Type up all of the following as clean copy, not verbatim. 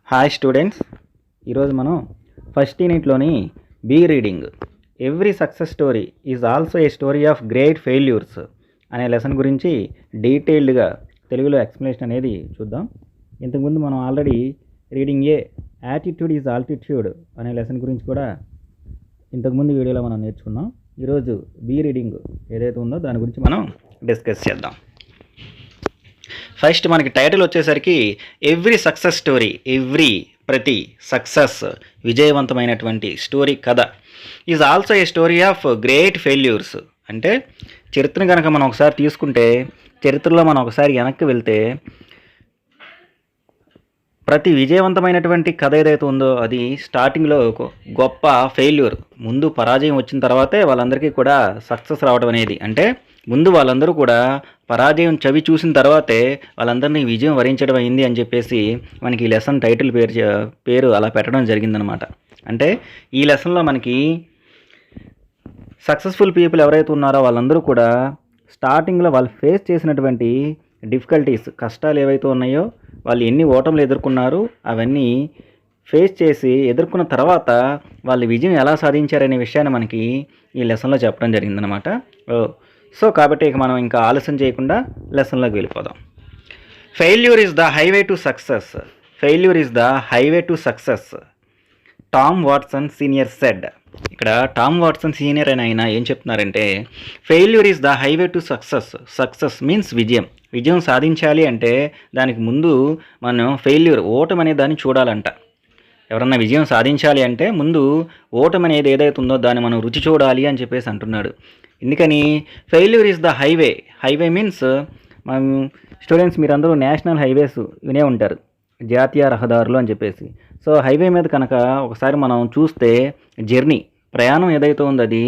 Hi students, ఈరోజు మనం first యూనిట్లోని B reading every success story is also a story of great failures అనే lesson గురించి డీటెయిల్డ్గా తెలుగులో ఎక్స్ప్లెనేషన్ అనేది చూద్దాం. ఇంతకుముందు మనం already reading a attitude is altitude అనే లెసన్ గురించి కూడా ఇంతకుముందు వీడియోలో మనం నేర్చుకున్నాం. ఈరోజు బీ రీడింగ్ ఏదైతే ఉందో దాని గురించి మనం డిస్కస్ చేద్దాం. ఫస్ట్ మనకి టైటిల్ వచ్చేసరికి ఎవ్రీ సక్సెస్ స్టోరీ, ప్రతి సక్సెస్ విజయవంతమైనటువంటి స్టోరీ కథ is also a story of great failures. అంటే చరిత్రను కనుక మనం ఒకసారి తీసుకుంటే, చరిత్రలో మనం ఒకసారి వెనక్కి వెళ్తే ప్రతి విజయవంతమైనటువంటి కథ ఏదైతే ఉందో అది స్టార్టింగ్లో గొప్ప ఫెయిల్యూర్, ముందు పరాజయం వచ్చిన తర్వాతే వాళ్ళందరికీ కూడా సక్సెస్ రావడం అనేది. అంటే ముందు వాళ్ళందరూ కూడా పరాజయం చవి చూసిన తర్వాతే వాళ్ళందరినీ విజయం వరించడం అయింది అని చెప్పేసి మనకి ఈ లెసన్ టైటిల్ పేరు అలా పెట్టడం జరిగిందనమాట. అంటే ఈ లెసన్లో మనకి సక్సెస్ఫుల్ పీపుల్ ఎవరైతే ఉన్నారో వాళ్ళందరూ కూడా స్టార్టింగ్లో వాళ్ళు ఫేస్ చేసినటువంటి డిఫికల్టీస్, కష్టాలు ఏవైతే ఉన్నాయో, వాళ్ళు ఎన్ని ఓటములు ఎదుర్కొన్నారు అవన్నీ ఫేస్ చేసి ఎదుర్కొన్న తర్వాత వాళ్ళు విజయం ఎలా సాధించారనే విషయాన్ని మనకి ఈ లెసన్లో చెప్పడం జరిగిందనమాట. సో కాబట్టి ఇక మనం ఇంకా ఆలస్యం చేయకుండా లెసన్లోకి వెళ్ళిపోదాం. Failure is the highway to success. Failure is the highway to success. Tom Watson senior said. ఇక్కడ టామ్ వాట్సన్ సీనియర్ అని ఆయన ఏం చెప్తున్నారంటే, failure is the highway to success. Success means విజయం. విజయం సాధించాలి అంటే దానికి ముందు మనం ఫెయిల్యూర్, ఓటమి అనే దాన్ని చూడాలంట. ఎవరన్నా విజయం సాధించాలి అంటే ముందు ఓటమి అనేది ఏదైతే ఉందో దాన్ని మనం రుచి చూడాలి అని చెప్పేసి అంటున్నాడు. ఎందుకని failure is the highway. Highway means మనం స్టూడెంట్స్ మీరందరూ నేషనల్ హైవేస్ వినే ఉంటారు, జాతీయ రహదారులు అని చెప్పేసి. సో హైవే మీద కనుక ఒకసారి మనం చూస్తే జర్నీ, ప్రయాణం ఏదైతే ఉందో అది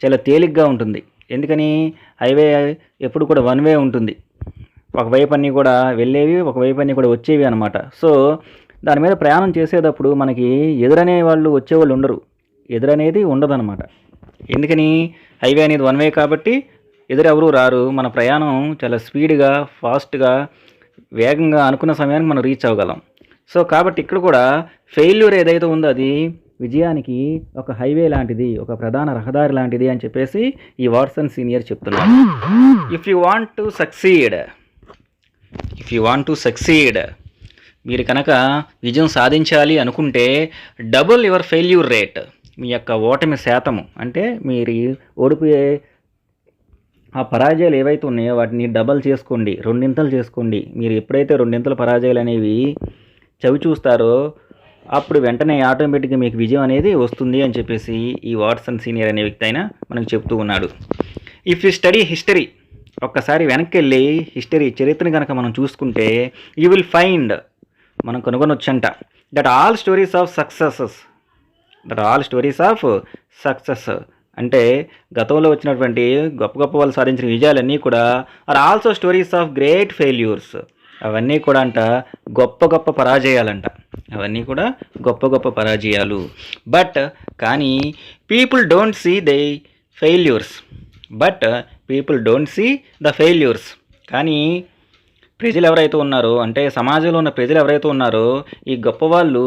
చాలా తేలిగ్గా ఉంటుంది. ఎందుకని హైవే ఎప్పుడు కూడా వన్ వే ఉంటుంది. ఒకవైపు అన్నీ కూడా వెళ్ళేవి, ఒకవైపు అన్నీ కూడా వచ్చేవి అనమాట. సో దాని మీద ప్రయాణం చేసేటప్పుడు మనకి ఎదురనే వాళ్ళు వచ్చేవాళ్ళు ఉండరు, ఎదురనేది ఉండదన్నమాట. ఎందుకని హైవే అనేది వన్ వే కాబట్టి ఎదురెవరూ రారు. మన ప్రయాణం చాలా స్పీడ్గా, ఫాస్ట్గా, వేగంగా అనుకున్న సమయానికి మనం రీచ్ అవ్వగలం. సో కాబట్టి ఇక్కడ కూడా ఫెయిల్యూర్ ఏదైతే ఉందో అది విజయానికి ఒక హైవే లాంటిది, ఒక ప్రధాన రహదారి లాంటిది అని చెప్పేసి ఈ వాట్సన్ సీనియర్ చెప్తున్నారు. If you want to succeed, మీరు కనుక విజయం సాధించాలి అనుకుంటే డబుల్ యువర్ ఫెయిల్యూర్ రేట్. మీ యొక్క ఓటమి శాతము, అంటే మీరు ఓడిపోయే ఆ పరాజయాలు ఏవైతే ఉన్నాయో వాటిని డబల్ చేసుకోండి, రెండింతలు చేసుకోండి. మీరు ఎప్పుడైతే రెండింతల పరాజయాలు అనేవి చవి చూస్తారో అప్పుడు వెంటనే ఆటోమేటిక్గా మీకు విజయం అనేది వస్తుంది అని చెప్పేసి ఈ వాట్సన్ సీనియర్ అనే వ్యక్తి అయినా మనకు చెప్తూ ఉన్నాడు. ఇఫ్ యూ స్టడీ హిస్టరీ, ఒక్కసారి వెనక్కి వెళ్ళి హిస్టరీ, చరిత్రను కనుక మనం చూసుకుంటే యూ విల్ ఫైండ్, మనం కనుగొనొచ్చంట, that all stories of success అంటే గతంలో వచ్చినటువంటి గొప్ప గొప్ప వాళ్ళు సాధించిన విజయాలన్నీ కూడా are also stories of great failures. అవన్నీ కూడా అంట గొప్ప గొప్ప పరాజయాలంట, అవన్నీ కూడా గొప్ప గొప్ప పరాజయాలు. బట్ కానీ people don't see the failures. కానీ ప్రజలు ఎవరైతే ఉన్నారో, అంటే సమాజంలో ఉన్న ప్రజలు ఎవరైతే ఉన్నారో ఈ గొప్ప వాళ్ళు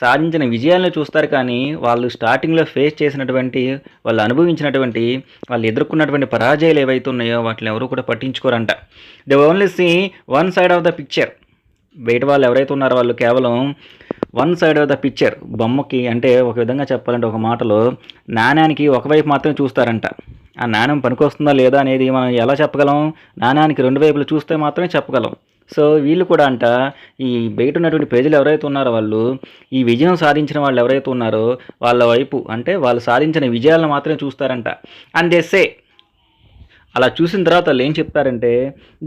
సాధించిన విజయాలను చూస్తారు. కానీ వాళ్ళు స్టార్టింగ్లో ఫేస్ చేసినటువంటి, వాళ్ళు అనుభవించినటువంటి, వాళ్ళు ఎదుర్కొన్నటువంటి పరాజయాలు ఏవైతే ఉన్నాయో వాటిని ఎవరు కూడా పట్టించుకోరంట. They only see one side of the picture. బయట వాళ్ళు ఎవరైతే ఉన్నారో వాళ్ళు కేవలం one side of the picture, బొమ్మకి, అంటే ఒక విధంగా చెప్పాలంటే ఒక మాటలో నాణ్యానికి ఒకవైపు మాత్రమే చూస్తారంట. ఆ నాణ్యం పనికొస్తుందా లేదా అనేది మనం ఎలా చెప్పగలం? నాణ్యానికి రెండు వైపులు చూస్తే మాత్రమే చెప్పగలం. సో వీళ్ళు కూడా అంట ఈ బయట ఉన్నటువంటి ప్రజలు ఎవరైతే ఉన్నారో వాళ్ళు ఈ విజయం సాధించిన వాళ్ళు ఎవరైతే ఉన్నారో వాళ్ళ వైపు, అంటే వాళ్ళు సాధించిన విజయాలను మాత్రమే చూస్తారంట. అండ్ దే సే, అలా చూసిన తర్వాత వాళ్ళు ఏం చెప్తారంటే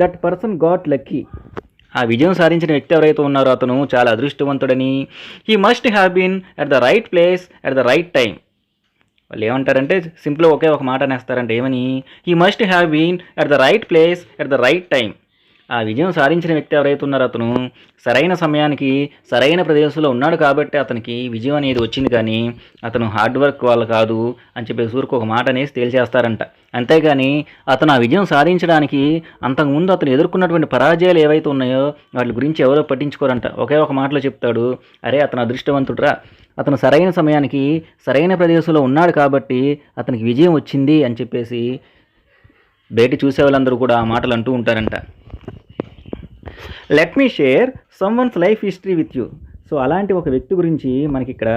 దట్ పర్సన్ గాట్ లక్కీ. ఆ విజయం సాధించిన వ్యక్తి ఎవరైతే ఉన్నారో అతను చాలా అదృష్టవంతుడని. He must have been at the right place at the right time. వాళ్ళు ఏమంటారంటే సింపుల్గా ఒకే ఒక మాట అనేస్తారంటే ఏమని, he must have been at the right place at the right time. ఆ విజయం సాధించిన వ్యక్తి ఎవరైతే ఉన్నారో అతను సరైన సమయానికి సరైన ప్రదేశంలో ఉన్నాడు కాబట్టి అతనికి విజయం అనేది వచ్చింది, కానీ అతను హార్డ్ వర్క్ వల్ల కాదు అని చెప్పేసి ఊరికి ఒక మాట అనేసి తేల్చేస్తారంట. అంతేగాని అతను ఆ విజయం సాధించడానికి అంతకుముందు అతను ఎదుర్కొన్నటువంటి పరాజయాలు ఏవైతే ఉన్నాయో వాటి గురించి ఎవరో పట్టించుకోరంట. ఒకే ఒక మాటలో చెప్తాడు, అరే అతను అదృష్టవంతుడురా, అతను సరైన సమయానికి సరైన ప్రదేశంలో ఉన్నాడు కాబట్టి అతనికి విజయం వచ్చింది అని చెప్పేసి బయట చూసే వాళ్ళందరూ కూడా ఆ మాటలు అంటూ ఉంటారంట. Let me share someone's life history with you. So అలాంటి ఒక వ్యక్తి గురించి మనకి ఇక్కడ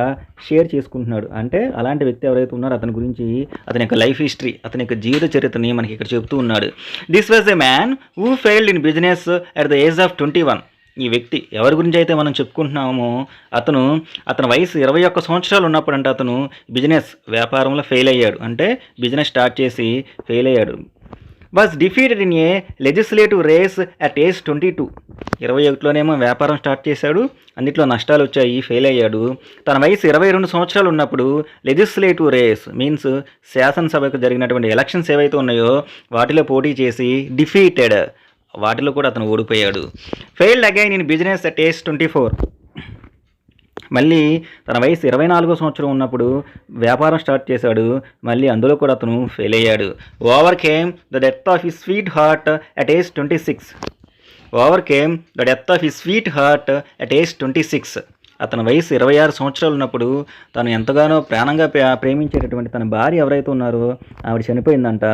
షేర్ చేసుకుంటున్నాడు. అంటే అలాంటి వ్యక్తి ఎవరైతే ఉన్నారో అతని గురించి, అతని యొక్క లైఫ్ హిస్టరీ, అతని యొక్క జీవిత చరిత్రని మనకి ఇక్కడ చెప్తూ ఉన్నాడు. This was a man who failed in business at the age of 21. ఈ వ్యక్తి ఎవరి గురించి అయితే మనం చెప్పుకుంటున్నామో అతని వయసు 21 సంవత్సరాలు ఉన్నప్పుడు అంటే అతను బిజినెస్ వ్యాపారంలో ఫెయిల్ అయ్యాడు. అంటే బిజినెస్ స్టార్ట్ చేసి ఫెయిల్ అయ్యాడు. Was defeated in a legislative race at age 22. 21లోనేమో వ్యాపారం స్టార్ట్ చేశాడు, అన్నిట్లో నష్టాలు వచ్చాయి, ఫెయిల్ అయ్యాడు. తన వయసు 22 సంవత్సరాలు ఉన్నప్పుడు లెజిస్లేటివ్ రేస్ మీన్స్ శాసనసభకు జరిగినటువంటి ఎలక్షన్స్ ఏవైతే ఉన్నాయో వాటిలో పోటీ చేసి డిఫీటెడ్, వాటిలో కూడా అతను ఓడిపోయాడు. Failed again in business at age 24. మళ్ళీ తన వయసు 24వ సంవత్సరం ఉన్నప్పుడు వ్యాపారం స్టార్ట్ చేశాడు, మళ్ళీ అందులో కూడా అతను ఫెయిల్ అయ్యాడు. Over came the death of his sweet heart at age 26. Over came the death of his sweet heart at age 26. అతని వయసు 26 సంవత్సరాలు ఉన్నప్పుడు తను ఎంతగానో ప్రాణంగా ప్రేమించేటటువంటి తన భార్య ఎవరైతే ఉన్నారో ఆవిడ చనిపోయిందంట.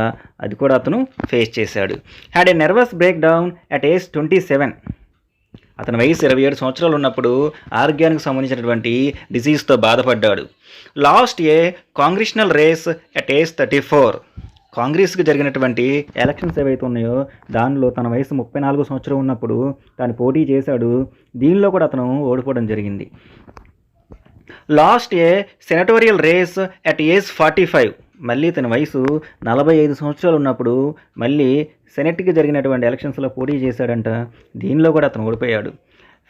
అది కూడా అతను ఫేస్ చేశాడు. Had a nervous break down at age 27. అతని వయసు 27 సంవత్సరాలు ఉన్నప్పుడు ఆరోగ్యానికి సంబంధించినటువంటి డిసీజ్తో బాధపడ్డాడు. Lost a congressional race at age 34. కాంగ్రెస్కి జరిగినటువంటి ఎలక్షన్స్ ఏవైతే ఉన్నాయో దానిలో తన వయసు 34 సంవత్సరం ఉన్నప్పుడు తాను పోటీ చేశాడు, దీనిలో కూడా అతను ఓడిపోవడం జరిగింది. Lost a senatorial race at age 45. మళ్ళీ తన వయసు 45 సంవత్సరాలు ఉన్నప్పుడు మళ్ళీ సెనెట్కి జరిగినటువంటి ఎలక్షన్స్లో పోటీ చేశాడంట, దీనిలో కూడా అతను ఓడిపోయాడు.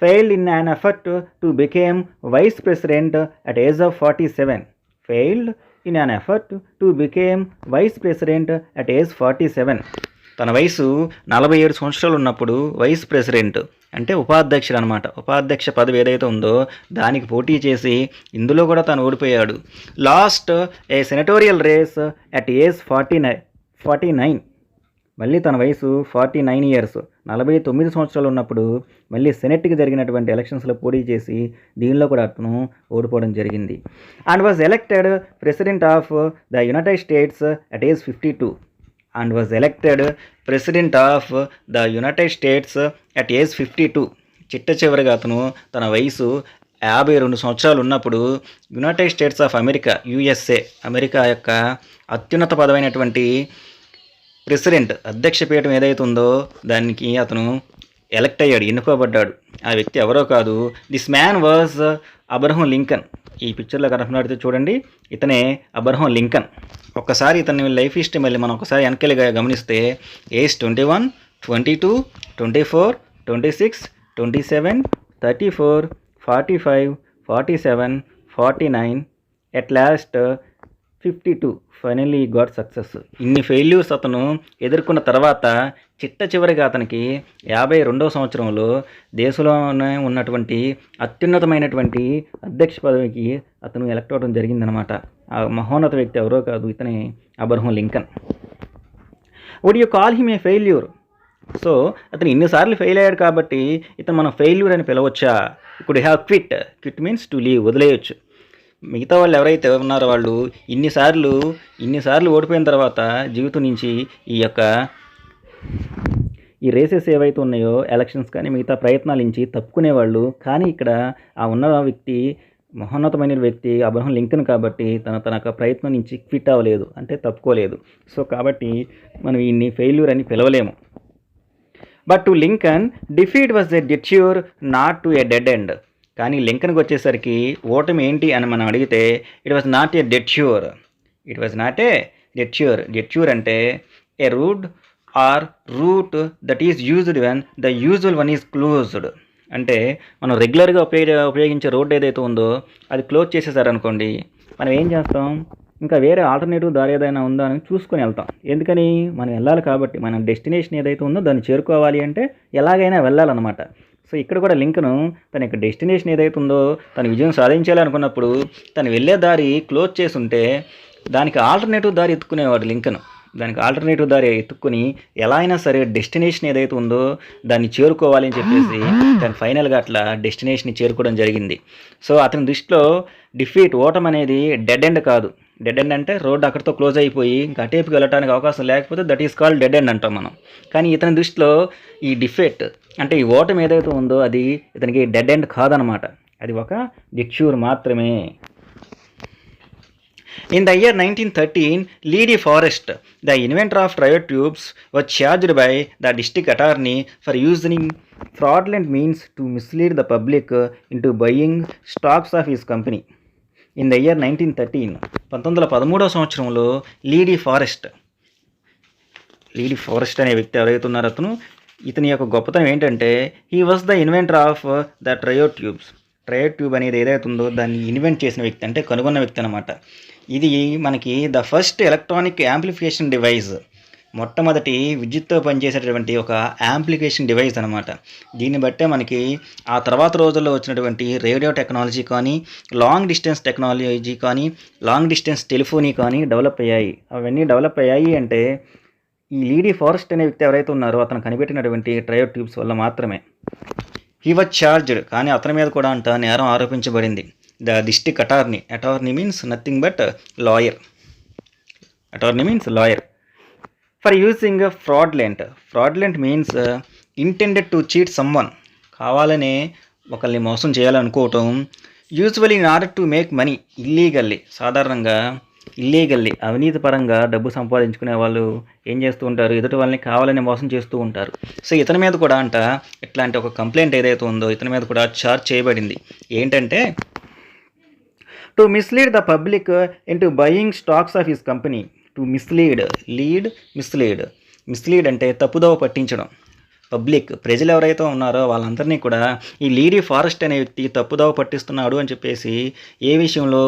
Failed in an effort to became vice president at age of 47. Failed in an effort to became vice president at age 47. తన వయసు 47 సంవత్సరాలు ఉన్నప్పుడు వైస్ ప్రెసిడెంట్ అంటే ఉపాధ్యక్షుడు అనమాట, ఉపాధ్యక్ష పదవి ఏదైతే ఉందో దానికి పోటీ చేసి ఇందులో కూడా తను ఓడిపోయాడు. Lost a senatorial race at age 49. మళ్ళీ తన వయసు 49 ఇయర్స్ 49 సంవత్సరాలు ఉన్నప్పుడు మళ్ళీ సెనెట్కి జరిగినటువంటి ఎలక్షన్స్లో పోటీ చేసి దీనిలో కూడా అతను ఓడిపోవడం జరిగింది. And was elected president of the United states at age 52. And was elected president of the United states at age 52. చిట్ట చివరిగా అతను తన వయసు 52 సంవత్సరాలు ఉన్నప్పుడు United states of America USA America యొక్క అత్యున్నత పదమైనటువంటి ప్రెసిడెంట్ అధ్యక్ష పీఠం ఏదైతే ఉందో దానికి అతను ఎలక్ట్ అయ్యాడు, ఎన్నుకోబడ్డాడు. ఆ వ్యక్తి ఎవరో కాదు, this man was Abraham Lincoln. ఈ పిక్చర్లో కనపడితే చూడండి, ఇతనే అబ్రహం లింకన్. ఒక్కసారి ఇతని లైఫ్ హిస్టరీ మళ్ళీ మనం ఒకసారి వెనకలిగా గమనిస్తే age 21, 22, 24, 26, 27, 34, 45, 47, 49, at last 52. Finally got success. ఇన్ని ఫెయిల్యూర్స్ అతను ఎదుర్కొన్న తర్వాత చిట్ట చివరిగా అతనికి 52వ సంవత్సరంలో దేశంలోనే ఉన్నటువంటి అత్యున్నతమైనటువంటి అధ్యక్ష పదవికి అతను ఎలక్ట్ అవ్వడం జరిగిందనమాట. ఆ మహోన్నత వ్యక్తి ఎవరో కాదు, ఇతనే Abraham Lincoln. Would you call him a failure? So అతను ఇన్నిసార్లు ఫెయిల్ అయ్యాడు కాబట్టి ఇతను మనం ఫెయిల్యూర్ అని పిలవచ్చా? Could have quit means to leave, వదిలేయచ్చు. మిగతా వాళ్ళు ఎవరైతే ఉన్నారో వాళ్ళు ఇన్నిసార్లు ఓడిపోయిన తర్వాత జీవితం నుంచి ఈ రేసెస్ ఏవైతే ఉన్నాయో ఎలక్షన్స్ కానీ మిగతా ప్రయత్నాల నుంచి తప్పుకునేవాళ్ళు. కానీ ఇక్కడ ఆ ఉన్న వ్యక్తి మహోన్నతమైన వ్యక్తి అబ్రహం లింకన్ కాబట్టి తన యొక్క ప్రయత్నం నుంచి క్విట్ అవ్వలేదు, అంటే తప్పుకోలేదు. సో కాబట్టి మనం ఈయన్ని ఫెయిల్యూర్ అని పిలవలేము. But to Lincoln defeat was a detour not to a dead end. కానీ లింకన్కి వచ్చేసరికి ఓటమి ఏంటి అని మనం అడిగితే it was not a detour. Detour అంటే a route that is used when the usual one is closed. అంటే మనం రెగ్యులర్గా ఉపయోగించే రోడ్ ఏదైతే ఉందో అది క్లోజ్ చేసేసారనుకోండి, మనం ఏం చేస్తాం? ఇంకా వేరే ఆల్టర్నేటివ్ దారి ఏదైనా ఉందా అని చూసుకొని వెళ్తాం. ఎందుకని, మనం వెళ్ళాలి కాబట్టి, మన డెస్టినేషన్ ఏదైతే ఉందో దాన్ని చేరుకోవాలి అంటే ఎలాగైనా వెళ్ళాలన్నమాట. సో ఇక్కడ కూడా లింకను తన యొక్క డెస్టినేషన్ ఏదైతే ఉందో తను విజయం సాధించాలి అనుకున్నప్పుడు తను వెళ్ళే దారి క్లోజ్ చేసి ఉంటే దానికి ఆల్టర్నేటివ్ దారి ఎత్తుకునేవాడు లింకన్. దానికి ఆల్టర్నేటివ్ దారి ఎత్తుక్కుని ఎలా అయినా సరే డెస్టినేషన్ ఏదైతే ఉందో దాన్ని చేరుకోవాలి అని చెప్పేసి తను ఫైనల్గా అట్లా డెస్టినేషన్ని చేరుకోవడం జరిగింది. సో అతని దృష్టిలో ఓటం అనేది డెడ్ ఎండ్ కాదు. డెడ్ ఎండ్ అంటే రోడ్డు అక్కడితో క్లోజ్ అయిపోయి ఇంకా అటేపుకి వెళ్ళడానికి అవకాశం లేకపోతే that is called dead end అంటాం మనం. కానీ ఇతని దృష్టిలో ఈ డిఫీట్ అంటే ఈ ఓటం ఏదైతే ఉందో అది ఇతనికి డెడ్ ఎండ్ కాదనమాట, అది ఒక డిట్యూర్ మాత్రమే. In the year 1913, Lee De Forest, the inventor of triode tubes, was charged by the district attorney for using fraudulent means to mislead the public into buying stocks of his company. In the year 1913, 1913వ సంవత్సరంలో లీడీ forest అనే వ్యక్తి ఎవరైతే ఉన్నారో ఇతని యొక్క గొప్పతనం ఏంటంటే he was the inventor of the triode tube అనేది ఏదైతే ఉందో దాన్ని ఇన్వెంట్ చేసిన వ్యక్తి, అంటే కనుగొన్న వ్యక్తి అనమాట. ఇది మనకి the first electronic amplification device, మొట్టమొదటి విద్యుత్తో పనిచేసేటటువంటి ఒక యాంప్లిఫికేషన్ డివైస్ అనమాట. దీన్ని బట్టే మనకి ఆ తర్వాత రోజుల్లో వచ్చినటువంటి రేడియో టెక్నాలజీ కానీ, లాంగ్ డిస్టెన్స్ టెక్నాలజీ కానీ, లాంగ్ డిస్టెన్స్ టెలిఫోనీ కానీ డెవలప్ అయ్యాయి. అవన్నీ డెవలప్ అయ్యాయి అంటే ఈ లీడీ ఫారెస్ట్ అనే వ్యక్తి ఎవరైతే ఉన్నారో అతను కనిపెట్టినటువంటి ట్రయోడ్ ట్యూబ్స్ వల్ల మాత్రమే. హీ వాజ్ చార్జ్డ్, కానీ అతని మీద కూడా నేరం ఆరోపించబడింది. The district attorney means nothing but lawyer. For using fraudulent means intended to cheat someone, కావాలనే ఒకరిని మోసం చేయాలనుకోవటం. Usually in order to make money సాధారణంగా ఇల్లీగల్లీ అవినీతి పరంగా డబ్బు సంపాదించుకునే వాళ్ళు ఏం చేస్తూ ఉంటారు, ఎదుటి వాళ్ళని కావాలని మోసం చేస్తూ ఉంటారు. సో ఇతని మీద కూడా ఇట్లాంటి ఒక కంప్లైంట్ ఏదైతే ఉందో ఇతని మీద కూడా చార్జ్ చేయబడింది. ఏంటంటే to mislead the public into buying stocks of his company. To mislead అంటే తప్పుదోవ పట్టించడం. పబ్లిక్ ప్రజలు ఎవరైతే ఉన్నారో వాళ్ళందరినీ కూడా ఈ లీడీ ఫారెస్ట్ అనే వ్యక్తి తప్పుదోవ పట్టిస్తున్నాడు అని చెప్పేసి ఏ విషయంలో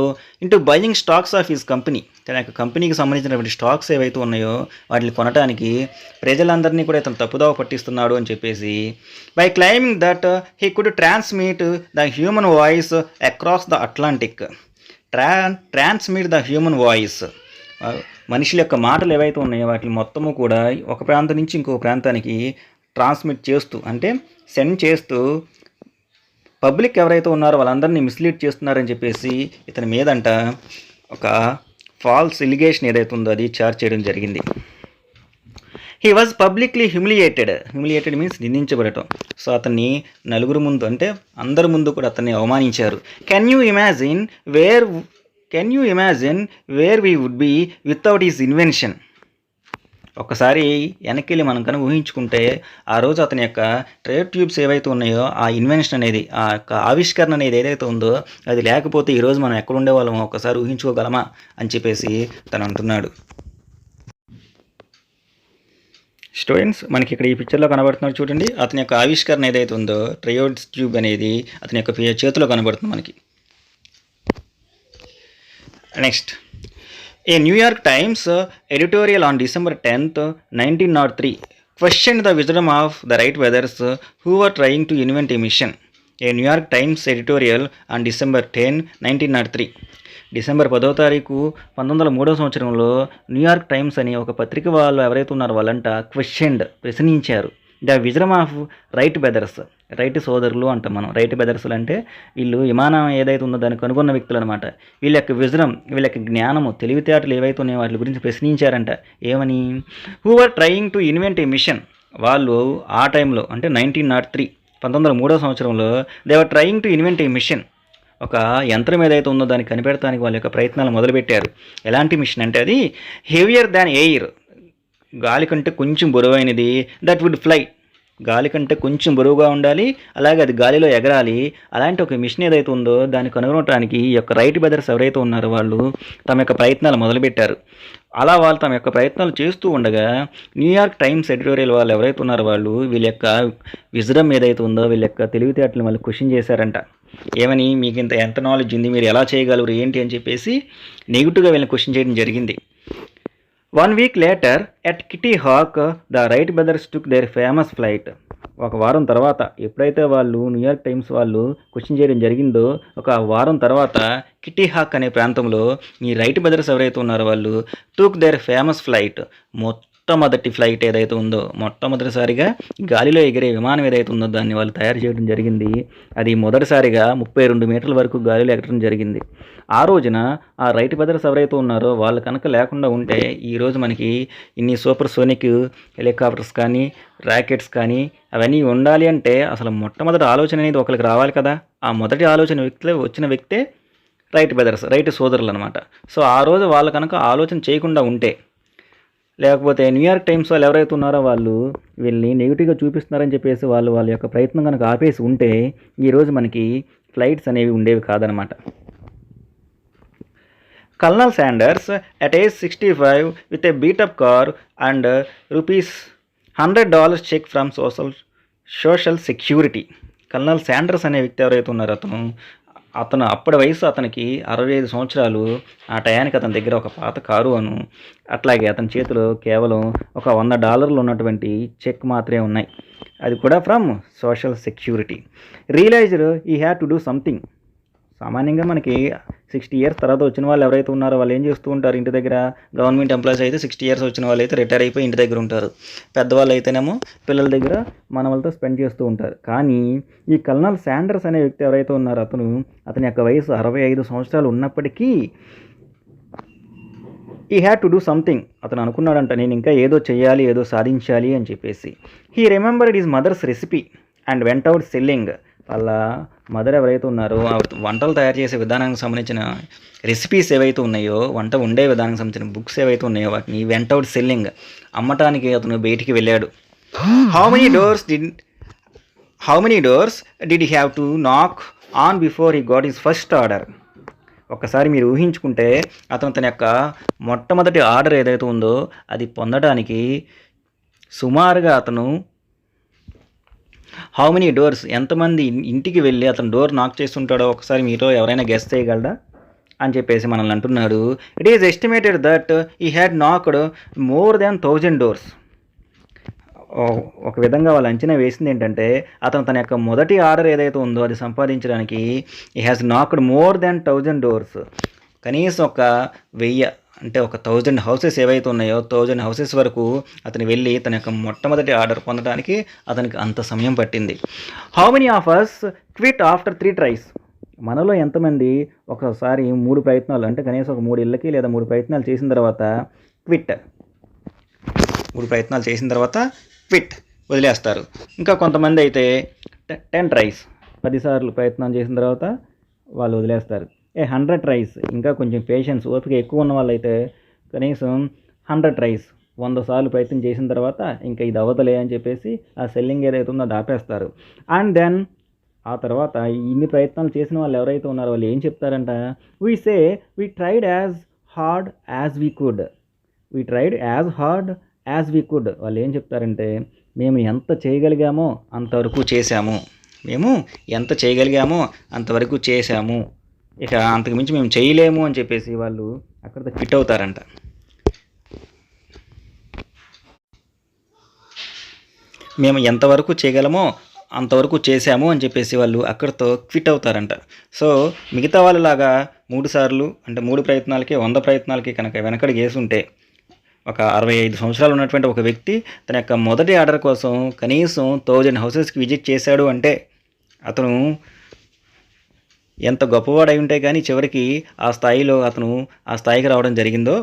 into buying stocks of his company, తన యొక్క కంపెనీకి సంబంధించినటువంటి స్టాక్స్ ఏవైతే ఉన్నాయో వాటిని కొనడానికి ప్రజలందరినీ కూడా ఇతను తప్పుదోవ పట్టిస్తున్నాడు అని చెప్పేసి by claiming that he could transmit the human voice across the Atlantic. Transmit the human voice, మనుషుల యొక్క మాటలు ఏవైతే ఉన్నాయో వాటిని మొత్తము కూడా ఒక ప్రాంతం నుంచి ఇంకో ప్రాంతానికి ట్రాన్స్మిట్ చేస్తూ, అంటే సెండ్ చేస్తూ పబ్లిక్ ఎవరైతే ఉన్నారో వాళ్ళందరినీ మిస్లీడ్ చేస్తున్నారని చెప్పేసి ఇతని మీదంట ఒక ఫాల్స్ ఎలిగేషన్ ఏదైతే ఉందో అది చార్జ్ చేయడం జరిగింది. He was publicly humiliated means నిందించబడటం. సో అతన్ని నలుగురు ముందు, అంటే అందరి ముందు కూడా అతన్ని అవమానించారు. Can you imagine where we would be without his invention. ఒక్కసారి వెనక్కి మనం కనుక ఊహించుకుంటే ఆ రోజు అతని యొక్క ట్రయోడ్ ట్యూబ్స్ ఏవైతే ఉన్నాయో ఆ ఇన్వెన్షన్ అనేది, ఆ యొక్క ఆవిష్కరణ అనేది ఏదైతే ఉందో అది లేకపోతే ఈరోజు మనం ఎక్కడ ఉండేవాళ్ళమో ఒక్కసారి ఊహించుకోగలమా అని చెప్పేసి తను అంటున్నాడు. స్టూడెంట్స్, మనకి ఇక్కడ ఈ పిక్చర్లో కనబడుతున్నాడు చూడండి, అతని యొక్క ఆవిష్కరణ ఏదైతే ఉందో ట్రయోడ్ ట్యూబ్ అనేది అతని యొక్క చేతిలో కనబడుతుంది మనకి. Next, A New York Times editorial on December 10th, 1903 questioned the wisdom of the Wright brothers who were trying to invent a machine. A New York Times editorial on December 10, 1903. December 10వ తారీఖు 1903 సంవత్సరంలో New York times అని ఒక పత్రిక వాళ్ళు ఎవరైతే ఉన్నారో వాళ్ళంట ప్రశ్నించారు the wisdom of right brothers. Right సోదరులు అంటాం మనం. రైట్ బ్రదర్స్ అంటే వీళ్ళు విమానం ఏదైతే ఉందో దాన్ని కనుగొన్న వ్యక్తులు అనమాట. వీళ్ళ యొక్క విజడమ్, వీళ్ళ యొక్క జ్ఞానము, తెలివితేటలు ఏవైతే ఉన్నాయో వాటి గురించి ప్రశ్నించారంట. ఏమని? Who are trying to invent a machine. వాళ్ళు ఆ టైంలో అంటే 1903 సంవత్సరంలో they are trying to invent a machine. ఒక యంత్రం ఏదైతే ఉందో దాన్ని కనిపెడతానికి వాళ్ళ యొక్క ప్రయత్నాలు మొదలుపెట్టారు. ఎలాంటి మిషన్ అంటే అది హెవియర్ దాన్ ఎయిర్, గాలి కంటే కొంచెం బరువైనది. దట్ వుడ్ ఫ్లై, గాలి కంటే కొంచెం బరువుగా ఉండాలి, అలాగే అది గాలిలో ఎగరాలి. అలాంటి ఒక మిషన్ ఏదైతే ఉందో దాన్ని కనుగొనడానికి ఈ యొక్క రైట్ బ్రదర్స్ ఎవరైతే ఉన్నారో వాళ్ళు తమ యొక్క ప్రయత్నాలు మొదలుపెట్టారు. అలా వాళ్ళు తమ యొక్క ప్రయత్నాలు చేస్తూ ఉండగా న్యూయార్క్ టైమ్స్ ఎడిటోరియల్ వాళ్ళు ఎవరైతే ఉన్నారో వాళ్ళు వీళ్ళ యొక్క విజడమ్ ఏదైతే ఉందో వీళ్ళ యొక్క తెలివితేటలు వాళ్ళు క్వశ్చన్ చేశారంట. ఏమని, మీకు ఎంత నాలెడ్జ్ ఉంది, మీరు ఎలా చేయగలరు ఏంటి అని చెప్పేసి నెగిటివ్గా వీళ్ళని క్వశ్చన్ చేయడం జరిగింది. 1 week later at Kitty Hawk, the Wright brothers took their famous flight. ఒక వారం తర్వాత ఎప్పుడైతే వాళ్ళు న్యూయార్క్ టైమ్స్ వాళ్ళు క్వశ్చన్ చేయడం జరిగిందో, ఒక వారం తర్వాత కిటీ హాక్ అనే ప్రాంతంలో ఈ రైట్ బ్రదర్స్ ఎవరైతే ఉన్నారో వాళ్ళు టుక్ దేర్ ఫేమస్ ఫ్లైట్, మొట్టమొదటి ఫ్లైట్ ఏదైతే ఉందో, మొట్టమొదటిసారిగా గాలిలో ఎగిరే విమానం ఏదైతే ఉందో దాన్ని వాళ్ళు తయారు చేయడం జరిగింది. అది మొదటిసారిగా 32 మీటర్ల వరకు గాలిలో ఎగరడం జరిగింది. ఆ రోజున ఆ రైట్ బ్రదర్స్ ఎవరైతే ఉన్నారో వాళ్ళు కనుక లేకుండా ఉంటే ఈరోజు మనకి ఇన్ని సూపర్ సోనిక్ హెలికాప్టర్స్ కానీ ర్యాకెట్స్ కానీ అవన్నీ ఉండాలి అంటే అసలు మొట్టమొదటి ఆలోచన అనేది ఒకరికి రావాలి కదా. ఆ మొదటి ఆలోచన వచ్చిన వ్యక్తే రైట్ బ్రదర్స్, రైట్ సోదరులు అనమాట. సో ఆ రోజు వాళ్ళు కనుక ఆలోచన చేయకుండా ఉంటే, లేకపోతే న్యూయార్క్ టైమ్స్ వాళ్ళు ఎవరైతే ఉన్నారో వాళ్ళు వీళ్ళని నెగిటివ్గా చూపిస్తున్నారని చెప్పేసి వాళ్ళ యొక్క ప్రయత్నం కనుక ఆపేసి ఉంటే ఈరోజు మనకి ఫ్లైట్స్ అనేవి ఉండేవి కాదనమాట. Colonel Sanders, at age 65, with a beat-up car and $100 check from social security. Colonel Sanders అనే వ్యక్తి ఎవరైతే ఉన్నారో అతను అప్పటి వయసు అతనికి 65 సంవత్సరాలు. ఆ టయానికి అతని దగ్గర ఒక పాత కారు అట్లాగే అతని చేతిలో కేవలం ఒక $100 ఉన్నటువంటి చెక్ మాత్రమే ఉన్నాయి. అది కూడా from social security. Realized he had to do something. సామాన్యంగా మనకి 60 ఇయర్స్ తర్వాత వచ్చిన వాళ్ళు ఎవరైతే ఉన్నారో వాళ్ళు ఏం చేస్తూ ఉంటారు, ఇంటి దగ్గర గవర్నమెంట్ ఎంప్లాయీస్ అయితే 60 ఇయర్స్ వచ్చిన వాళ్ళు అయితే రిటైర్ అయిపోయి ఇంటి దగ్గర ఉంటారు. పెద్దవాళ్ళు అయితేనేమో పిల్లల దగ్గర మనవలతో స్పెండ్ చేస్తూ ఉంటారు. కానీ ఈ కల్నల్ శాండర్స్ అనే వ్యక్తి ఎవరైతే ఉన్నారో అతని యొక్క వయసు 65 సంవత్సరాలు ఉన్నప్పటికీ ఈ హ్యాడ్ టు డూ సంథింగ్. అతను అనుకున్నాడంట, నేను ఇంకా ఏదో చేయాలి, ఏదో సాధించాలి అని చెప్పేసి. He remembered his mothers recipe and went out selling. వాళ్ళ మదర్ ఎవరైతే ఉన్నారో వంటలు తయారు చేసే విధానానికి సంబంధించిన రెసిపీస్ ఏవైతే ఉన్నాయో, వంట ఉండే విధానానికి సంబంధించిన బుక్స్ ఏవైతే ఉన్నాయో వాటిని వెంట్ అవుట్ సెల్లింగ్, అమ్మటానికి అతను బయటికి వెళ్ళాడు. How many doors did he have to knock on before he got his first order. ఒక్కసారి మీరు ఊహించుకుంటే అతను తన యొక్క మొట్టమొదటి ఆర్డర్ ఏదైతే ఉందో అది పొందడానికి సుమారుగా అతను హౌ మెనీ డోర్స్, ఎంతమంది ఇంటికి వెళ్ళి అతను డోర్ నాక్ చేస్తుంటాడో ఒకసారి మీరు ఎవరైనా గెస్ చేయగలరా అని చెప్పేసి మనల్ని అంటున్నాడు. ఇట్ ఈజ్ ఎస్టిమేటెడ్ దట్ ఈ had knocked more than 1000 doors. ఒక విధంగా వాళ్ళు అంచనా వేసింది ఏంటంటే అతను తన యొక్క మొదటి ఆర్డర్ ఏదైతే ఉందో అది సంపాదించడానికి ఈ has knocked more than 1000 doors. కనీసం ఒక 1000 అంటే ఒక 1000 హౌసెస్ ఏవైతే ఉన్నాయో 1000 హౌసెస్ వరకు అతను వెళ్ళి తన యొక్క మొట్టమొదటి ఆర్డర్ పొందడానికి అతనికి అంత సమయం పట్టింది. How many of us quit after 3 tries. మనలో ఎంతమంది ఒకసారి 3 ప్రయత్నాలు, అంటే కనీసం ఒక 3 ఇళ్ళకి లేదా 3 ప్రయత్నాలు చేసిన తర్వాత క్విట్, 3 ప్రయత్నాలు చేసిన తర్వాత క్విట్ వదిలేస్తారు. ఇంకా కొంతమంది అయితే 10 ట్రైస్, 10 సార్లు ప్రయత్నం చేసిన తర్వాత వాళ్ళు వదిలేస్తారు. 100 ట్రైస్, ఇంకా కొంచెం పేషెన్స్ ఓపిక ఎక్కువ ఉన్న వాళ్ళైతే కనీసం 100 ట్రైస్, 100 సార్లు ప్రయత్నం చేసిన తర్వాత ఇంకా ఇది అవ్వదలే అని చెప్పేసి ఆ సెల్లింగ్ ఏదైతే ఉందో అది ఆపేస్తారు. అండ్ దెన్ ఆ తర్వాత ఇన్ని ప్రయత్నాలు చేసిన వాళ్ళు ఎవరైతే ఉన్నారో వాళ్ళు ఏం చెప్తారంట, we say we tried as hard as we could. వాళ్ళు ఏం చెప్తారంటే మేము ఎంత చేయగలిగామో అంతవరకు చేశాము, ఇక అంతకుమించి మేము చేయలేము అని చెప్పేసి వాళ్ళు అక్కడితో క్విట్ అవుతారంట. మేము ఎంతవరకు చేయగలమో అంతవరకు చేశాము అని చెప్పేసి వాళ్ళు అక్కడితో క్విట్ అవుతారంట. సో మిగతా వాళ్ళలాగా 3 సార్లు అంటే 3 ప్రయత్నాలకి 100 ప్రయత్నాలకి కనుక వెనకడికి వేసుంటే ఒక 65 సంవత్సరాలు ఉన్నటువంటి ఒక వ్యక్తి తన యొక్క మొదటి ఆర్డర్ కోసం కనీసం 1000 హౌసెస్కి విజిట్ చేశాడు అంటే అతను ఎంత గొప్పవాడై ఉంటే కానీ చివరికి ఆ స్థాయికి రావడం జరిగిందో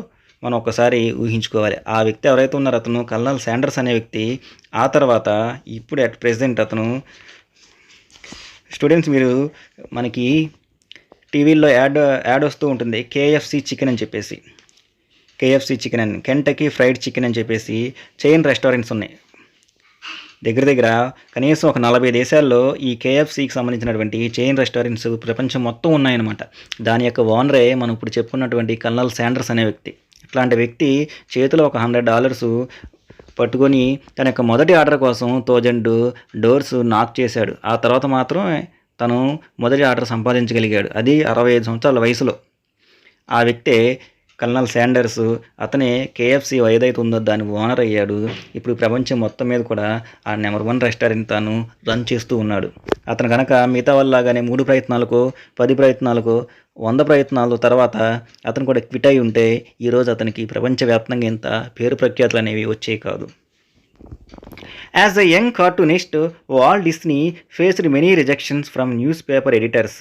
మనం ఒకసారి ఊహించుకోవాలి. ఆ వ్యక్తి ఎవరైతే ఉన్నారో అతను కల్నల్ శాండర్స్ అనే వ్యక్తి. ఆ తర్వాత ఇప్పుడు అట్ ప్రెజెంట్ అతను స్టూడెంట్స్ మీరు మనకి టీవీల్లో యాడ్ వస్తూ ఉంటుంది కేఎఫ్సి చికెన్ అని చెప్పేసి, కెంటకీ ఫ్రైడ్ చికెన్ అని చెప్పేసి చైన్ రెస్టారెంట్స్ ఉన్నాయి. దగ్గర కనీసం ఒక 40 దేశాల్లో ఈ కేఎఫ్సికి సంబంధించినటువంటి చైన్ రెస్టారెంట్స్ ప్రపంచం మొత్తం ఉన్నాయన్నమాట. దాని యొక్క ఓనరే మనం ఇప్పుడు చెప్పుకున్నటువంటి కల్నల్ శాండర్స్ అనే వ్యక్తి. ఇట్లాంటి వ్యక్తి చేతిలో ఒక $100 పట్టుకొని తన యొక్క మొదటి ఆర్డర్ కోసం 1000 డోర్స్ నాక్ చేశాడు. ఆ తర్వాత మాత్రం తను మొదటి ఆర్డర్ సంపాదించగలిగాడు, అది 65 సంవత్సరాల వయసులో. ఆ వ్యక్తే కల్నల్ శాండర్స్. అతనే కేఎఫ్సి ఏదైతే ఉందో దానికి ఓనర్ అయ్యాడు. ఇప్పుడు ప్రపంచం మొత్తం మీద కూడా ఆ నెంబర్ 1 రెస్టారెంట్ తాను రన్ చేస్తూ ఉన్నాడు. అతను కనుక మిగతా వాళ్ళలాగానే 3 ప్రయత్నాలకు 10 ప్రయత్నాలకు 100 ప్రయత్నాల తర్వాత అతను కూడా క్విట్ అయి ఉంటే ఈరోజు అతనికి ప్రపంచవ్యాప్తంగా ఇంత పేరు ప్రఖ్యాతులు అనేవి వచ్చేవి కాదు. As a young cartoonist, Walt Disney faced many rejections from newspaper editors.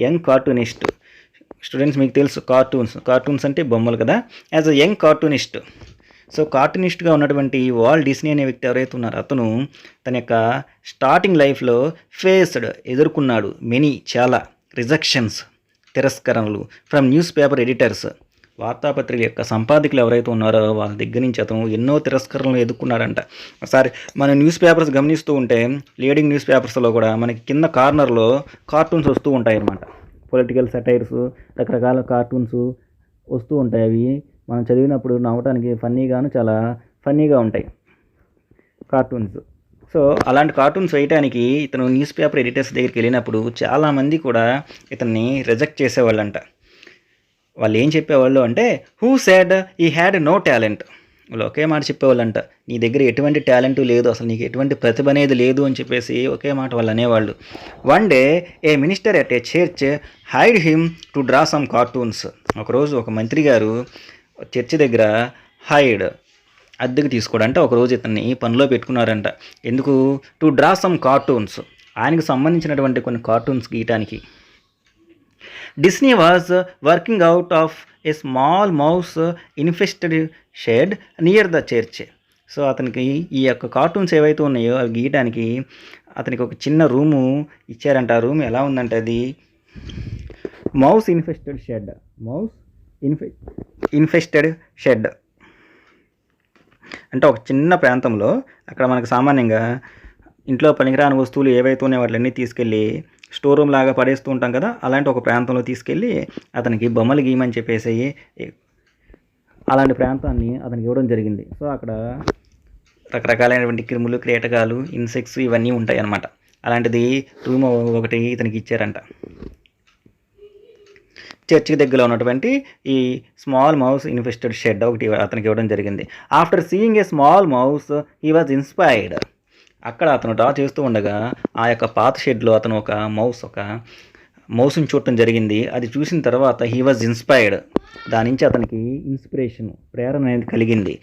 Young cartoonist. Students మీకు తెలుసు కార్టూన్స్ అంటే బొమ్మలు కదా. As a young cartoonist. So కార్టూనిస్ట్గా ఉన్నటువంటి వాల్ట్ డిస్నీ అనే వ్యక్తి ఎవరైతే ఉన్నారో అతను తన యొక్క స్టార్టింగ్ లైఫ్లో ఎదుర్కొన్నాడు చాలా రిజెక్షన్స్, తిరస్కరణలు ఫ్రమ్ న్యూస్ పేపర్ ఎడిటర్స్. వార్తాపత్రిక యొక్క సంపాదకులు ఎవరైతే ఉన్నారో వాళ్ళ దగ్గర నుంచి అతను ఎన్నో తిరస్కరణలు ఎదుర్కొన్నాడంట. ఒకసారి మన న్యూస్ పేపర్స్ గమనిస్తూ ఉంటే లీడింగ్ న్యూస్ పేపర్స్లో కూడా మనకి కింద కార్నర్లో కార్టూన్స్ వస్తూ ఉంటాయి అన్నమాట. పొలిటికల్ సెటైర్స్, రకరకాల కార్టూన్స్ వస్తూ ఉంటాయి. అవి మనం చదివినప్పుడు నవ్వడానికి చాలా ఫన్నీగా ఉంటాయి కార్టూన్స్. సో అలాంటి కార్టూన్స్ వేయడానికి ఇతను న్యూస్ పేపర్ ఎడిటర్స్ దగ్గరికి వెళ్ళినప్పుడు చాలామంది కూడా ఇతన్ని రిజెక్ట్ చేసేవాళ్ళంట. వాళ్ళు ఏం చెప్పేవాళ్ళు అంటే, హూ సెడ్ ఈ హ్యాడ్ నో టాలెంట్. వాళ్ళు ఒకే మాట చెప్పేవాళ్ళంట, నీ దగ్గర ఎటువంటి టాలెంట్ లేదు, అసలు నీకు ఎటువంటి ప్రతిభ అనేది లేదు అని చెప్పేసి ఒకే మాట వాళ్ళు అనేవాళ్ళు. One day A minister at a church hide him to draw some cartoons. ఒకరోజు ఒక మంత్రి గారు చర్చ్ దగ్గర అద్దెకు తీసుకోవడంటే ఒకరోజు ఇతన్ని పనిలో పెట్టుకున్నారంట. ఎందుకు? టు డ్రా సమ్ కార్టూన్స్, ఆయనకు సంబంధించినటువంటి కొన్ని cartoons గీయటానికి. Disney was working out of a small mouse infested shed near the church. So అతనికి ఈ యొక్క కార్టూన్స్ ఏవైతే ఉన్నాయో అవి గీయడానికి అతనికి ఒక చిన్న రూము ఇచ్చారంట. ఆ రూమ్ ఎలా ఉందంటే అది మౌస్ ఇన్ఫెస్టెడ్ షెడ్ అంటే ఒక చిన్న ప్రాంతంలో అక్కడ మనకు సామాన్యంగా ఇంట్లో పనికిరాని వస్తువులు ఏవైతే ఉన్నాయో వాటిని తీసుకెళ్ళి స్టోర్ రూమ్ లాగా పడేస్తూ ఉంటాం కదా, అలాంటి ఒక ప్రాంతంలో తీసుకెళ్ళి అతనికి బొమ్మలు గీయమని చెప్పేసి అలాంటి ప్రాంతాన్ని అతనికి ఇవ్వడం జరిగింది. సో అక్కడ రకరకాలైనటువంటి క్రిములు, కీటకాలు, ఇన్సెక్ట్స్ ఇవన్నీ ఉంటాయి అన్నమాట. అలాంటిది రూమ్ ఒకటి ఇతనికి ఇచ్చారంట. చర్చికి దగ్గరలో ఉన్నటువంటి ఈ స్మాల్ మౌస్ ఇన్ఫెస్టెడ్ షెడ్ ఒకటి అతనికి ఇవ్వడం జరిగింది. After seeing a small mouse he was inspired. అక్కడ అతను డ్రా చేస్తూ ఉండగా ఆ యొక్క పాత షెడ్లో అతను ఒక మౌస్ని చూడటం జరిగింది. అది చూసిన తర్వాత హీ వాజ్ ఇన్స్పైర్డ్. దాని నుంచి అతనికి ప్రేరణ అనేది కలిగింది.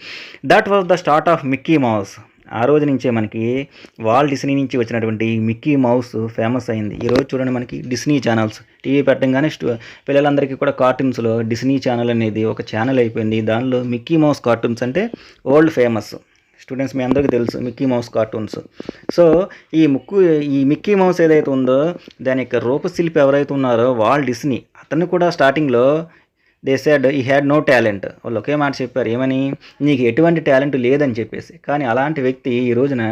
That was the start of Mickey mouse. ఆ రోజు నుంచే మనకి వాల్ట్ డిస్నీ నుంచి వచ్చినటువంటి మిక్కీ మౌస్ ఫేమస్ అయింది. ఈరోజు చూడండి మనకి డిస్నీ ఛానల్స్ టీవీ పెట్టంగానే పిల్లలందరికీ కూడా కార్టూన్స్లో డిస్నీ ఛానల్ అనేది ఒక ఛానల్ అయిపోయింది. దానిలో మిక్కీ మౌస్ కార్టూన్స్ అంటే వరల్డ్ ఫేమస్. స్టూడెంట్స్ మీ అందరికీ తెలుసు మిక్కీ మౌస్ కార్టూన్స్. సో ఈ మిక్కీ మౌస్ ఏదైతే ఉందో దాని యొక్క రూపశిల్పి ఎవరైతే ఉన్నారో వాల్ట్ డిస్నీ, అతను కూడా స్టార్టింగ్లో దే సెడ్ ఈ హ్యాడ్ నో టాలెంట్. వాళ్ళు ఒకే మాట చెప్పారు, ఏమని? నీకు ఎటువంటి టాలెంట్ లేదని చెప్పేసి. కానీ అలాంటి వ్యక్తి ఈ రోజున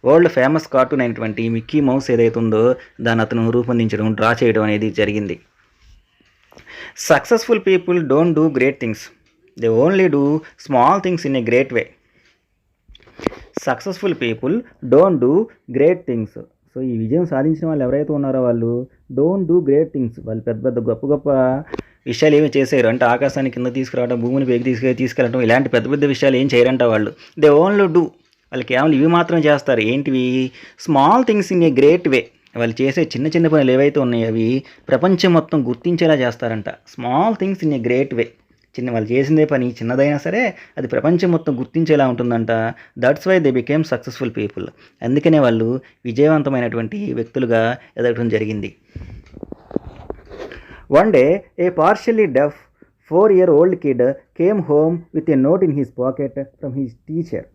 వరల్డ్ ఫేమస్ కార్టూన్ అయినటువంటి మిక్కీ మౌస్ ఏదైతే ఉందో దాన్ని అతను రూపొందించడం, డ్రా చేయడం అనేది జరిగింది. Successful people don't do great things, they only do small things in a great way. Successful people don't do great things. So ఈ విజయం సాధించిన వాళ్ళు ఎవరైతే ఉన్నారో వాళ్ళు డోంట్ డూ గ్రేట్ థింగ్స్. వాళ్ళు పెద్ద గొప్ప విషయాలు ఏమి చేశారు అంటే ఆకాశాన్ని కింద తీసుకురావడం, భూమిని పైకి తీసుకెళ్ళడం, ఇలాంటి పెద్ద విషయాలు ఏం చేయరంట వాళ్ళు. దే ఓన్లీ డూ, వాళ్ళు కేవలం ఇవి మాత్రం చేస్తారు. ఏంటివి? Small things in a great way. వాళ్ళు చేసే చిన్న పనులు ఏవైతే ఉన్నాయో అవి ప్రపంచం మొత్తం గుర్తించేలా చేస్తారంట. Small things in a great way. వాళ్ళు చేసిందే పని చిన్నదైనా సరే అది ప్రపంచం మొత్తం గుర్తించేలా ఉంటుందంట. That's why they became successful people. అందుకనే వాళ్ళు విజయవంతమైనటువంటి వ్యక్తులుగా ఎదగడం జరిగింది. One day a partially deaf 4-year-old kid came home with a note in his pocket from his teacher.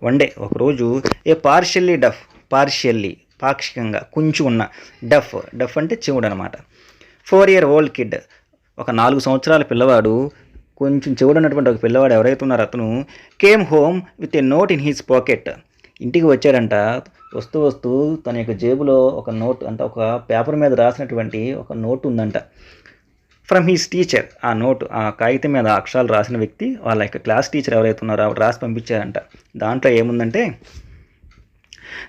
One day ఒకరోజు ఏ పాక్షికంగా కొంచెం ఉన్న డెఫ్ అంటే చెవుడు అనమాట. 4-year-old కిడ్ ఒక 4 సంవత్సరాల పిల్లవాడు, కొంచెం చెవుడున్నటువంటి ఒక పిల్లవాడు ఎవరైతే ఉన్నారో అతను came home with a note in his pocket. ఇంటికి వచ్చాడంట. వస్తూ తన యొక్క జేబులో ఒక నోట్ అంటే ఒక పేపర్ మీద రాసినటువంటి ఒక నోట్ ఉందంట. From his teacher. ఆ నోట్, ఆ కాగితం మీద అక్షరాలు రాసిన వ్యక్తి వాళ్ళ యొక్క క్లాస్ టీచర్ ఎవరైతే ఉన్నారో ఆవిడ రాసి పంపించారంట. దాంట్లో ఏముందంటే,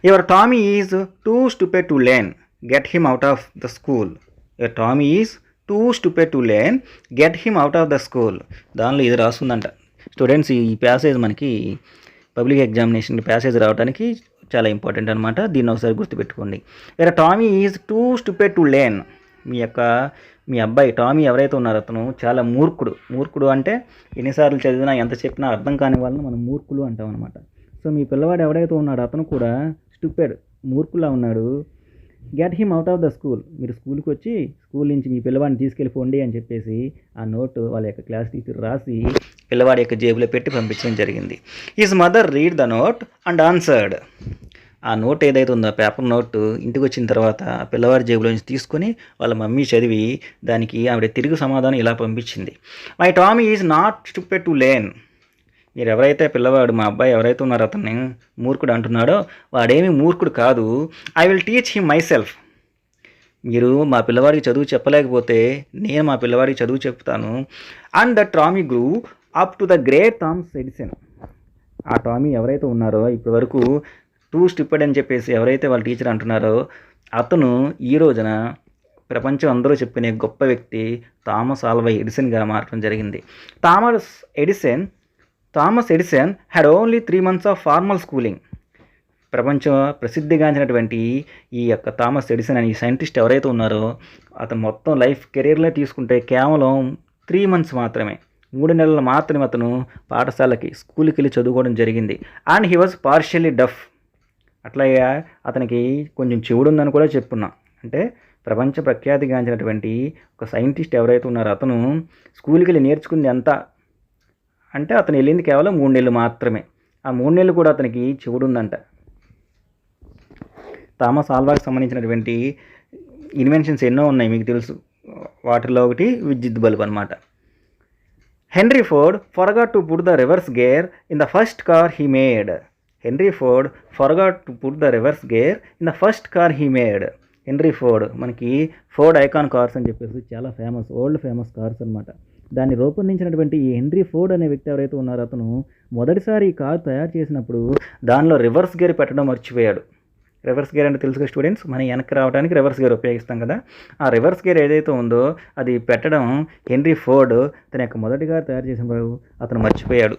your Tommy is too stupid to learn, get him out of the school. Tommy is too stupid to learn, get him out of the school. దానిలో ఇది రాస్తుందంట. స్టూడెంట్స్ ఈ ప్యాసేజ్ మనకి పబ్లిక్ ఎగ్జామినేషన్ ప్యాసేజ్ రావడానికి చాలా ఇంపార్టెంట్ అనమాట. దీన్ని ఒకసారి గుర్తుపెట్టుకోండి. వేరే Tommy is too stupid to learn. మీ అబ్బాయి టామీ ఎవరైతే ఉన్నారో అతను చాలా మూర్ఖుడు అంటే ఎన్నిసార్లు చదివినా ఎంత చెప్పినా అర్థం కాని వాళ్ళని మనం మూర్ఖులు అంటాం అనమాట. సో మీ పిల్లవాడు ఎవడైతే ఉన్నాడో అతను కూడా స్టూపిడ్ మూర్ఖులా ఉన్నాడు. Get him out of the school. మీరు స్కూల్కి వచ్చి స్కూల్ నుంచి మీ పిల్లవాడిని తీసుకెళ్ళిపోండి అని చెప్పేసి ఆ నోటు వాళ్ళ యొక్క క్లాస్ టీచర్ రాసి పిల్లవాడి యొక్క జేబులో పెట్టి పంపించడం జరిగింది. His mother read the note and answered. ఆ నోట్ ఏదైతే ఉందో పేపర్ నోటు ఇంటికి వచ్చిన తర్వాత పిల్లవాడి జేబులో నుంచి తీసుకొని వాళ్ళ మమ్మీ చదివి దానికి ఆవిడ తిరిగి సమాధానం ఇలా పంపించింది. My Tommy is not stupid to learn. మీరు ఎవరైతే పిల్లవాడు మా అబ్బాయి ఎవరైతే ఉన్నారో అతన్ని మూర్ఖుడు అంటున్నాడో వాడేమీ మూర్ఖుడు కాదు. I will teach him my self. మీరు మా పిల్లవాడికి చదువు చెప్పలేకపోతే నేను మా పిల్లవాడికి చదువు చెప్తాను. And the Tommy grew up to the great Thomas Edison. ఆ టామీ ఎవరైతే ఉన్నారో ఇప్పటి వరకు టూ స్టూపిడ్ అని చెప్పేసి ఎవరైతే వాళ్ళ టీచర్ అంటున్నారో అతను ఈ రోజున ప్రపంచం అందరూ చెప్పుకునే గొప్ప వ్యక్తి థామస్ ఆల్వా ఎడిసన్గా మారడం జరిగింది. Thomas Edison had only 3 months of formal schooling. ప్రపంచం ప్రసిద్ధిగాంచినటువంటి ఈ యొక్క థామస్ ఎడిసన్ అనే ఈ సైంటిస్ట్ ఎవరైతే ఉన్నారో అతను మొత్తం లైఫ్ కెరీర్లో తీసుకుంటే కేవలం 3 months మాత్రమే, 3 నెలలు మాత్రమే అతను స్కూల్కి వెళ్ళి చదువుకోవడం జరిగింది. And he was partially deaf. అట్లాగే అతనికి కొంచెం చెవుడుందని కూడా చెప్పున్నాం. అంటే ప్రపంచ ప్రఖ్యాతిగాంచినటువంటి ఒక సైంటిస్ట్ ఎవరైతే ఉన్నారో అతను స్కూల్కి వెళ్ళి నేర్చుకుంది ఎంత అంటే అతను వెళ్ళింది కేవలం 3 నెలలు మాత్రమే. ఆ 3 నెలలు కూడా అతనికి చెవుడుందంట. థామస్ ఆల్వాకి సంబంధించినటువంటి ఇన్వెన్షన్స్ ఎన్నో ఉన్నాయి మీకు తెలుసు. వాటిలో ఒకటి విద్యుత్ బల్బ్ అనమాట. Henry Ford forgot to put the reverse gear in the first car he made. Henry Ford forgot to put the reverse gear in the first car he made. Henry Ford మనకి Ford icon cars అని చెప్పేసి చాలా old famous cars అనమాట. దాన్ని రూపొందించినటువంటి ఈ henry Ford అనే వ్యక్తి ఎవరైతే ఉన్నారో అతను మొదటిసారి ఈ కారు తయారు చేసినప్పుడు దానిలో రివర్స్ గేర్ పెట్టడం మర్చిపోయాడు. రివర్స్ గేర్ అంటే తెలుసుగా స్టూడెంట్స్, మనం వెనక్కి రావడానికి రివర్స్ గేర్ ఉపయోగిస్తాం కదా. ఆ రివర్స్ గేర్ ఏదైతే ఉందో అది పెట్టడం హెన్రీ ఫోర్డ్ తన యొక్క మొదటి కారు తయారు చేసినప్పుడు అతను మర్చిపోయాడు.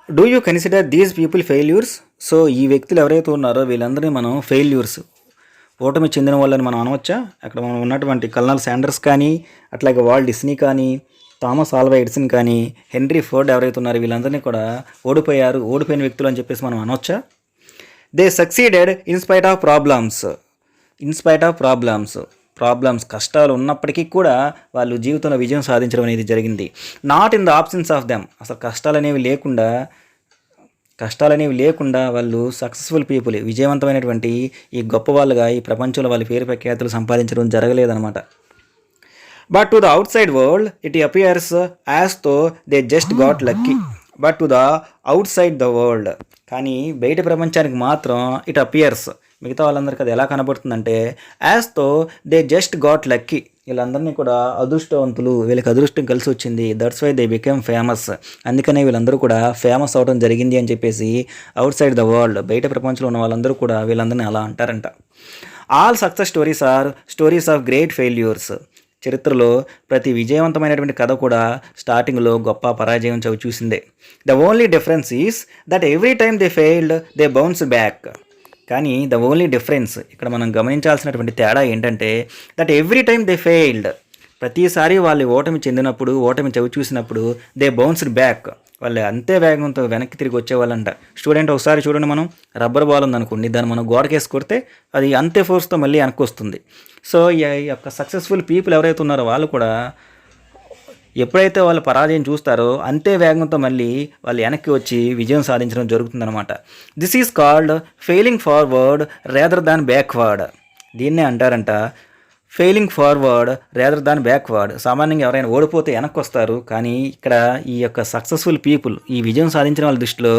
Do you consider these people failures? So ఈ వ్యక్తులు ఎవరైతే ఉన్నారో వీళ్ళందరినీ మనం ఫెయిల్యూర్స్, ఓటమి చెందిన వాళ్ళని మనం అనవచ్చా? అక్కడ మనం ఉన్నటువంటి కల్నల్ శాండర్స్ కానీ, అట్లాగే వాల్ట్ డిస్నీ కానీ, థామస్ ఆల్వా ఎడిసన్ కానీ, హెన్రీ ఫోర్డ్ ఎవరైతే ఉన్నారో వీళ్ళందరినీ కూడా ఓడిపోయిన వ్యక్తులు అని చెప్పేసి మనం అనవచ్చా? They succeeded in spite of problems కష్టాలు ఉన్నప్పటికీ కూడా వాళ్ళు జీవితంలో విజయం సాధించడం అనేది జరిగింది. Not in the absence of them. అసలు కష్టాలనేవి లేకుండా వాళ్ళు సక్సెస్ఫుల్ పీపుల్, విజయవంతమైనటువంటి ఈ గొప్ప వాళ్ళుగా ఈ ప్రపంచంలో వాళ్ళ పేరు ప్రఖ్యాతులు సంపాదించడం జరగలేదన్నమాట. But to the outside world it appears as though they just got lucky. కానీ బయట ప్రపంచానికి మాత్రం ఇట్ అపియర్స్, మిగతా వాళ్ళందరికీ అది ఎలా కనబడుతుందంటే as though they just got lucky. వీళ్ళందరినీ కూడా అదృష్టవంతులు, వీళ్ళకి అదృష్టం కలిసి వచ్చింది. That's why they became famous. అందుకనే వీళ్ళందరూ కూడా ఫేమస్ అవడం జరిగింది అని చెప్పేసి అవుట్ సైడ్ ద వరల్డ్, బయట ప్రపంచంలో ఉన్న వాళ్ళందరూ కూడా వీళ్ళందరినీ అలా అంటారంట. All success stories are stories of great failures. చరిత్రలో ప్రతి విజయవంతమైనటువంటి కథ కూడా స్టార్టింగ్లో గొప్ప పరాజయం చూసిందే. The only difference is that every time they failed they bounce back. కానీ ద ఓన్లీ డిఫరెన్స్, ఇక్కడ మనం గమనించాల్సినటువంటి తేడా ఏంటంటే that every time they failed, ప్రతిసారి వాళ్ళు ఓటమి చూసినప్పుడు దే బౌన్స్డ్ బ్యాక్, వాళ్ళు అంతే వేగంతో వెనక్కి తిరిగి వచ్చేవాళ్ళంట. స్టూడెంట్ ఒకసారి చూడండి, మనం రబ్బర్ బాల్ ఉందనుకోండి, దాన్ని మనం గోడకేసి కొడితే అది అంతే ఫోర్స్తో మళ్ళీ వెనక్కి వస్తుంది. సో ఈ యొక్క సక్సెస్ఫుల్ పీపుల్ ఎవరైతే ఉన్నారో వాళ్ళు కూడా ఎప్పుడైతే వాళ్ళు పరాజయం చూస్తారో అంతే వేగంతో మళ్ళీ వాళ్ళు వెనక్కి వచ్చి విజయం సాధించడం జరుగుతుందన్నమాట. This is called failing forward rather than backward. దీన్నే అంటారంట ఫెయిలింగ్ ఫార్వర్డ్ రేదర్ దాన్ బ్యాక్వర్డ్. సామాన్యంగా ఎవరైనా ఓడిపోతే వెనక్కి వస్తారు, కానీ ఇక్కడ ఈ యొక్క సక్సెస్ఫుల్ పీపుల్, ఈ విజయం సాధించిన వాళ్ళ దృష్టిలో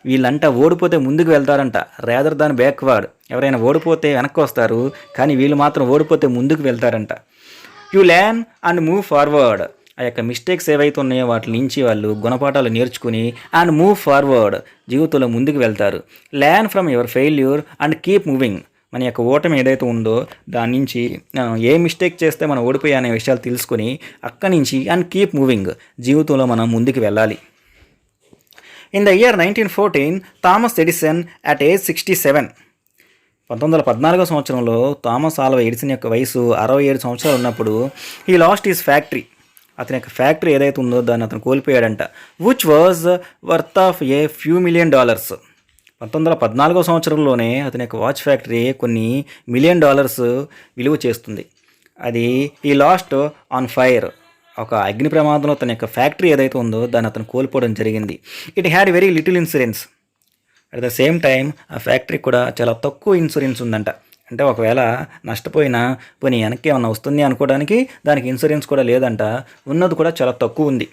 వీళ్ళంట ఓడిపోతే ముందుకు వెళ్తారంట, రేదర్ దాన్ బ్యాక్వర్డ్. ఎవరైనా ఓడిపోతే వెనక్కి వస్తారు, కానీ వీళ్ళు మాత్రం ఓడిపోతే ముందుకు వెళ్తారంట. You learn and move forward ఆ యొక్క మిస్టేక్స్ ఏవైతే ఉన్నాయో వాటి నుంచి వాళ్ళు గుణపాఠాలు నేర్చుకుని అండ్ మూవ్ ఫార్వర్డ్, జీవితంలో ముందుకు వెళ్తారు. Learn from your failure and keep moving. మన యొక్క ఓటమి ఏదైతే ఉందో దాని నుంచి ఏ మిస్టేక్ చేస్తే మనం ఓడిపోయా అనే విషయాలు తెలుసుకొని అక్కడి నుంచి అండ్ కీప్ మూవింగ్, జీవితంలో మనం ముందుకు వెళ్ళాలి. In the year 1914, Thomas Edison at age 67, 1914 సంవత్సరంలో థామస్ ఆల్వా ఎడిసన్ యొక్క వయసు 67 సంవత్సరాలు ఉన్నప్పుడు హీ లాస్ట్ హిస్ ఫ్యాక్టరీ. అతని యొక్క ఫ్యాక్టరీ ఏదైతే ఉందో దాన్ని అతను కోల్పోయాడంట. Which was worth of a few $1,000,000. 1914 సంవత్సరంలోనే అతని యొక్క వాచ్ ఫ్యాక్టరీ కొన్ని $1,000,000 విలువ చేస్తుంది. అది ఈ లాస్ట్ ఆన్ ఫైర్, ఒక అగ్ని ప్రమాదంలో తన యొక్క ఫ్యాక్టరీ ఏదైతే ఉందో దాన్ని అతను కోల్పోవడం జరిగింది. It had very little insurance. At the same time ఆ ఫ్యాక్టరీ కూడా చాలా తక్కువ ఇన్సూరెన్స్ ఉందంట. అంటే ఒకవేళ నష్టపోయినా పోనీ వెనక్కి ఏమన్నా వస్తుంది అనుకోవడానికి దానికి ఇన్సూరెన్స్ కూడా లేదంట, ఉన్నది కూడా చాలా తక్కువ ఉంది.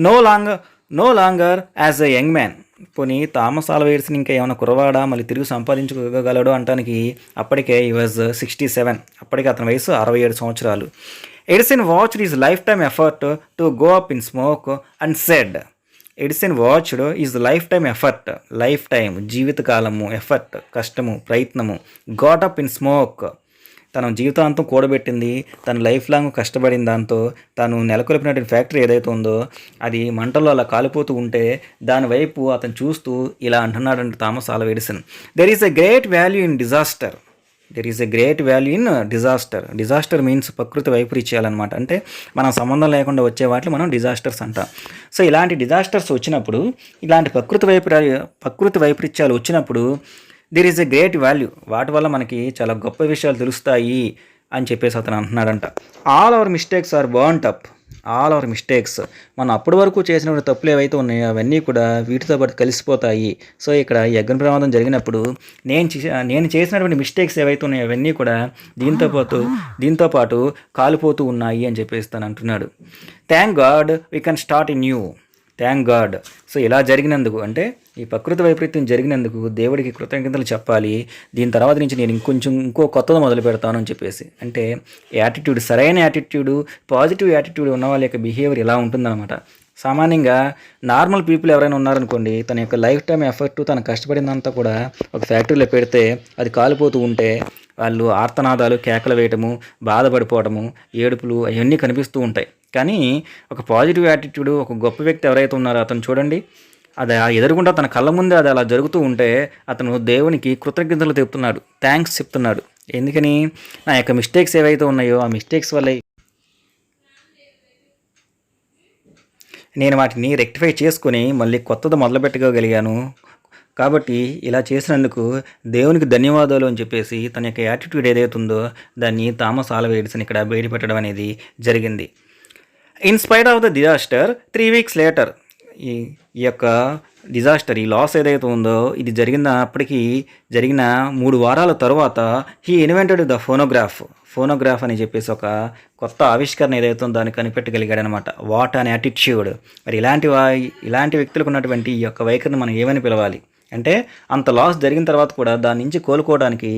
No longer as a young man. పోనీ థామస్ ఆల్వా ఎడిసన్ ఇంకా ఏమైనా కురవాడా మళ్ళీ తిరిగి సంపాదించుకోగలడు అంటానికి అప్పటికే ఈ వాజ్ 67, అప్పటికే అతని వయసు 67 సంవత్సరాలు. Edison watched his lifetime effort to go up in smoke and said. Edison watched his lifetime effort, lifetime జీవితకాలము ఎఫర్ట్, కష్టము ప్రయత్నము, గాట్ అప్ ఇన్ స్మోక్, తన జీవితాంతం కూడబెట్టింది, తన లైఫ్ లాంగ్ కష్టపడిన దాంతో తను నెలకొల్పినటువంటి ఫ్యాక్టరీ ఏదైతే ఉందో అది మంటల్లో అలా కాలిపోతూ ఉంటే దాని వైపు అతను చూస్తూ ఇలా అంటున్నాడంటే Thomas Alva Edison, there is a great value in disaster. Disaster means ప్రకృతి వైపరీత్యాలన్నమాట. అంటే మనం సంబంధం లేకుండా వచ్చే వాటిని మనం డిజాస్టర్స్ అంటాం. సో ఇలాంటి డిజాస్టర్స్ వచ్చినప్పుడు, ఇలాంటి ప్రకృతి వైపరీత్యాలు వచ్చినప్పుడు there is a great value, వాటి వల్ల మనకి చాలా గొప్ప విషయాలు తెలుస్తాయి అని చెప్పేసి అతను అంటున్నాడంట. All our mistakes are burnt up. మనం అప్పటి వరకు చేసినటువంటి తప్పులు ఏవైతే ఉన్నాయో అవన్నీ కూడా వీటితో పాటు కలిసిపోతాయి. సో ఇక్కడ ఈ అగ్ని ప్రమాదం జరిగినప్పుడు నేను చేసినటువంటి మిస్టేక్స్ ఏవైతే ఉన్నాయో అవన్నీ కూడా దీంతో పాటు కాలిపోతూ ఉన్నాయి అని చెప్పేసి తను అంటున్నాడు. Thank God we can start in new. Thank God. So ఇలా జరిగినందుకు, అంటే ఈ ప్రకృతి వైపరీత్యం జరిగినందుకు దేవుడికి కృతజ్ఞతలు చెప్పాలి. దీని తర్వాత నుంచి నేను ఇంకో కొత్తది మొదలు పెడతాను అని చెప్పేసి. అంటే యాటిట్యూడ్, సరైన యాటిట్యూడ్, పాజిటివ్ యాటిట్యూడ్ ఉన్న వాళ్ళ యొక్క బిహేవియర్ ఇలా ఉంటుందన్నమాట. సామాన్యంగా నార్మల్ పీపుల్ ఎవరైనా ఉన్నారనుకోండి, తన యొక్క లైఫ్ టైం ఎఫర్ట్, తను కష్టపడిందంతా కూడా ఒక ఫ్యాక్టరీలో పెడితే అది కాలిపోతూ ఉంటే వాళ్ళు ఆర్తనాదాలు, కేకలు వేయటము, బాధపడిపోవటము, ఏడుపులు అవన్నీ కనిపిస్తూ ఉంటాయి. కానీ ఒక పాజిటివ్ యాటిట్యూడ్, ఒక గొప్ప వ్యక్తి ఎవరైతే ఉన్నారో అతను చూడండి, అది ఎదురుగుండా తన కళ్ళ ముందే అది అలా జరుగుతూ ఉంటే అతను దేవునికి కృతజ్ఞతలు చెప్తున్నాడు, థ్యాంక్స్ చెప్తున్నాడు. ఎందుకని? నా యొక్క మిస్టేక్స్ ఏవైతే ఉన్నాయో ఆ మిస్టేక్స్ వల్లే నేను వాటిని రెక్టిఫై చేసుకుని మళ్ళీ కొత్తది మొదలుపెట్టుకోగలిగాను. కాబట్టి ఇలా చేసినందుకు దేవునికి ధన్యవాదాలు అని చెప్పేసి తన యొక్క యాటిట్యూడ్ ఏదైతే ఉందో దాన్ని థామస్ ఆల్వా ఎడిసన్ ఇక్కడ బయటపెట్టడం అనేది జరిగింది. In spite of the disaster 3 weeks later, ఈ యొక్క డిజాస్టర్, ఈ లాస్ ఏదైతే ఉందో ఇది జరిగిన 3 వారాల తర్వాత హీ ఇన్వెంటెడ్ ద ఫోనోగ్రాఫ్ అని చెప్పేసి ఒక కొత్త ఆవిష్కరణ ఏదైతే ఉందో దాన్ని కనిపెట్టగలిగాడు అనమాట. What an attitude. మరి ఇలాంటి వ్యక్తులకు ఉన్నటువంటి ఈ యొక్క వైఖరిని మనం ఏమని పిలవాలి అంటే, అంత లాస్ జరిగిన తర్వాత కూడా దాని నుంచి కోలుకోవడానికి